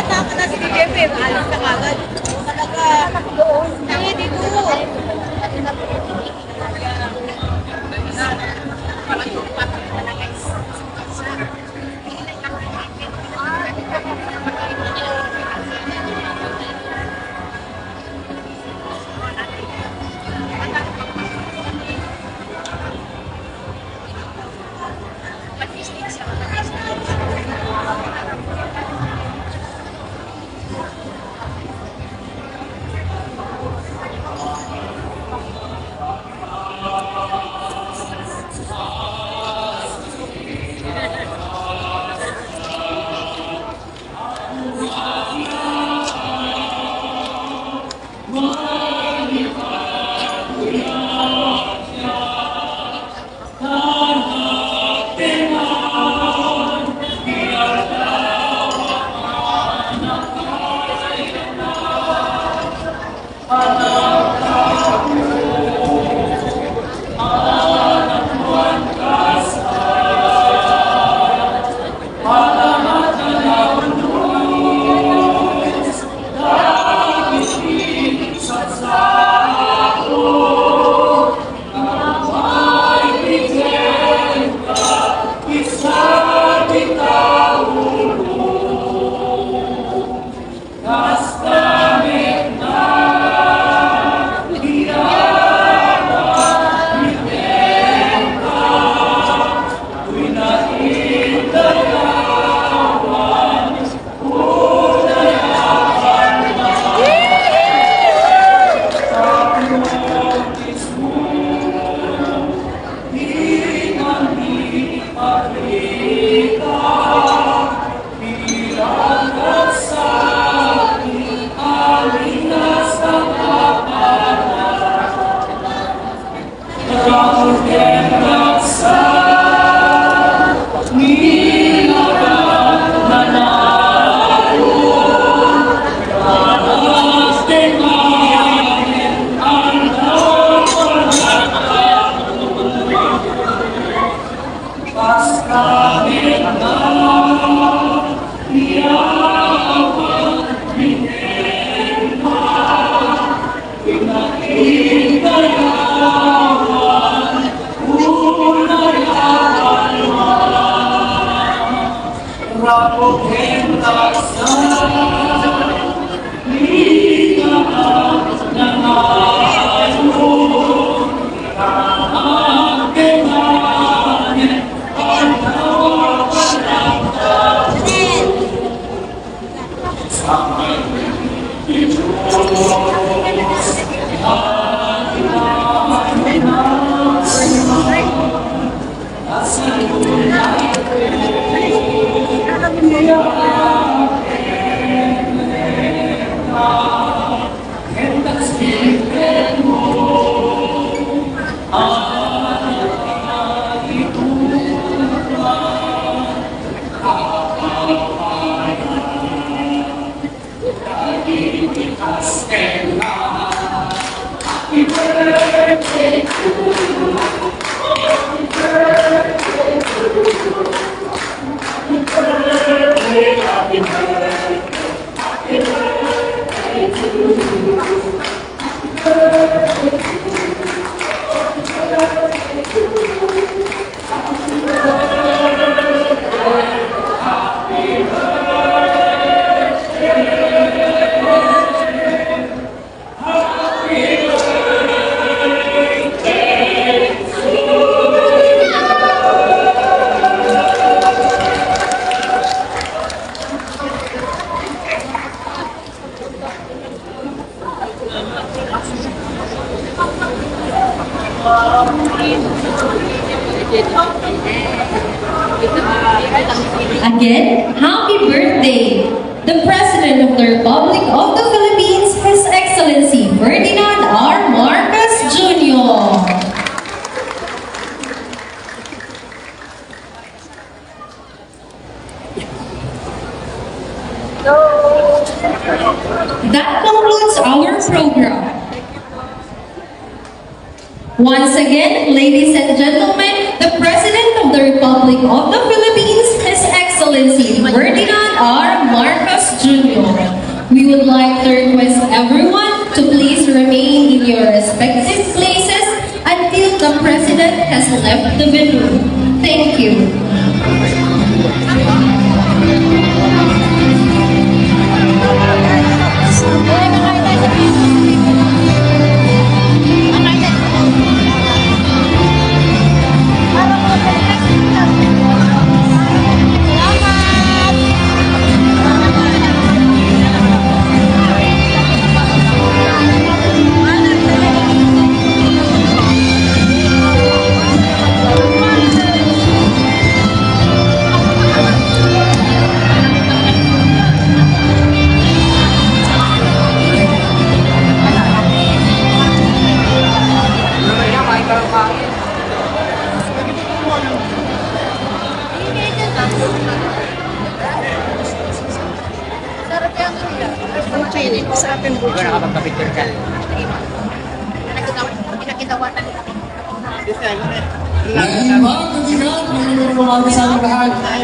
Again, happy birthday! The President of the Republic of the Philippines, His Excellency Ferdinand R. Marcos Jr. That concludes our program. Once again, ladies and gentlemen, the President of the Republic of the Philippines, His Excellency Ferdinand R. Marcos Jr. We would like to request everyone to please remain in your respective places until the President has left the venue. Thank you.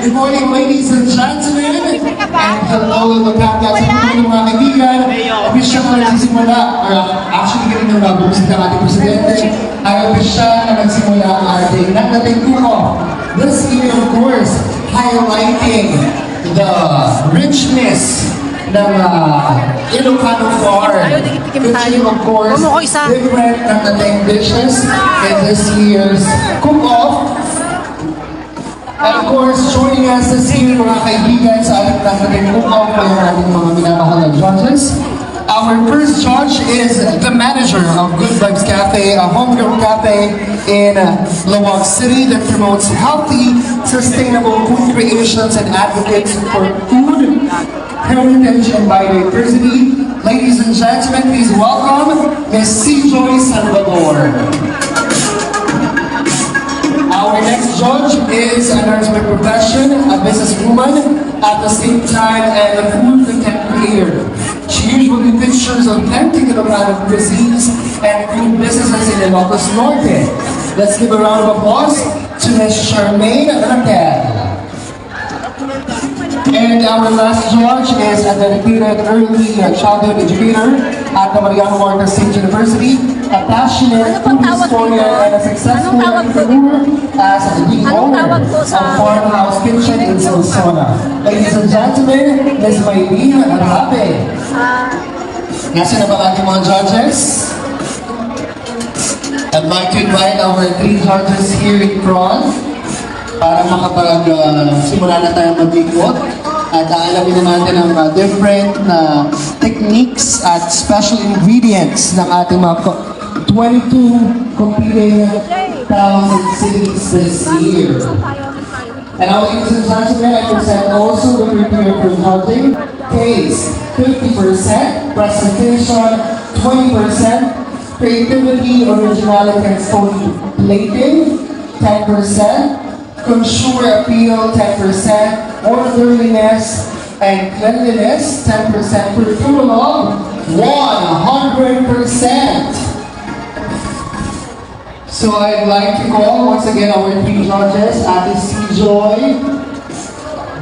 Good morning, ladies and gentlemen. And hello, magkakita sa mga kaibigan. Official na nagsisimula. Actually, ganun na babusin ng ating presidente. Ay official na nagsimula ang ating nagdating kuko. This year, of course, highlighting the richness ng Ilocano farm. Featuring, of course, different nagdating dishes in this year's cook-off. And of course, joining us this year, mga kaibigan, sa ating nagdating cook-off ay ang ating mga minamahal na judges. Our first judge is the manager of Good Vibes Cafe, a homegrown cafe in Lawag City that promotes healthy, sustainable food creations and advocates for food heritage and biodiversity. Ladies and gentlemen, please welcome Ms. C. Joy Salvador. Our next judge is a nurse by profession, a businesswoman, at the same time, and a food content creator. She usually features authentic Ilocano cuisines and food businesses in Ilocos Norte. Let's give a round of applause to Ms. Charmaine Raquel. And our last judge is a dedicated early childhood educator at the Mariano Marcos State University, a passionate food historian and a successful entrepreneur as the owner of Farmhouse Kitchen in Salsona. Ladies and gentlemen, Ms. Maylene Arabe. Nasa na ba ating mga judges? I'd like to invite our 3 judges here in front para makapag-simula na tayo mag-ikot. At alamin na natin ang different techniques at special ingredients ng ating mga 22 competing talented cities this year. And our ladies and gentlemen, I present also the criteria for judging. Taste, 50%, presentation, 20%, creativity, originality, and storytelling, 10%, consumer appeal, 10%, orderliness and cleanliness, 10%, for a total of 100%. So I'd like to call once again our 3 judges, Ate C. Joy,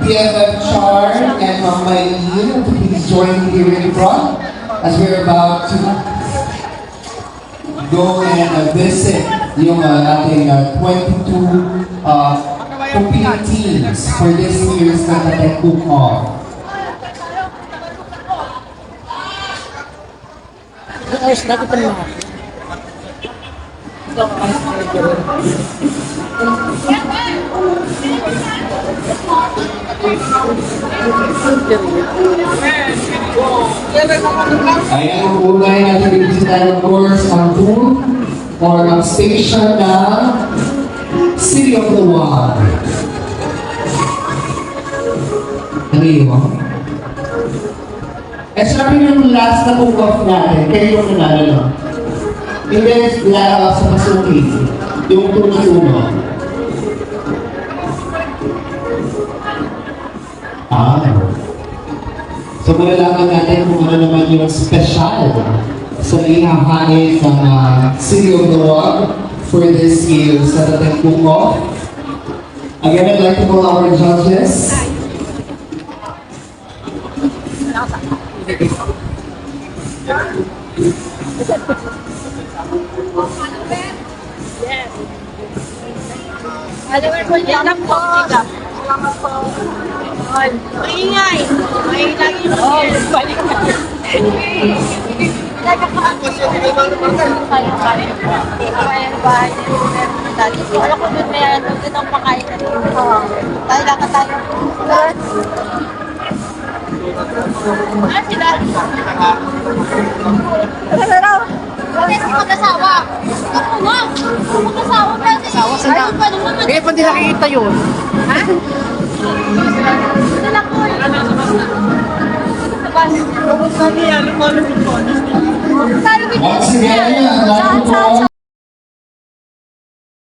BFF Char, and Ma'am Maylene, to please join me here in front as we're about to go and visit yung ating 22 competing teams for this year's Nakatek Cook Off. Ayan ang kulay natin ibisitahin, of course, ang booth or ang station na City of the Wild. Ano yun? Eh, sabi yung last na cook-off natin, kayo yung nanalo. Hindi, sa Masuki, yung tuno-tuno. So, malalaman natin kung ano naman yung special sa ihahain ng City of the Wild for this year's Nakatek Cook Off. Again, I'd like to call our judges. Salamat po. Salamat po. Maingay. May lagi mo. Balik na. Wala ko doon may ano, dito ang pakain na dito. Tayo lang tayo. Sila? Ano raw? Kasi si mag-asawa. Ako nga. Mag-asawa pa. Asawa sila. Eh, pa din nakikita yun. Ha? Sila ko. Once again, I'd like to call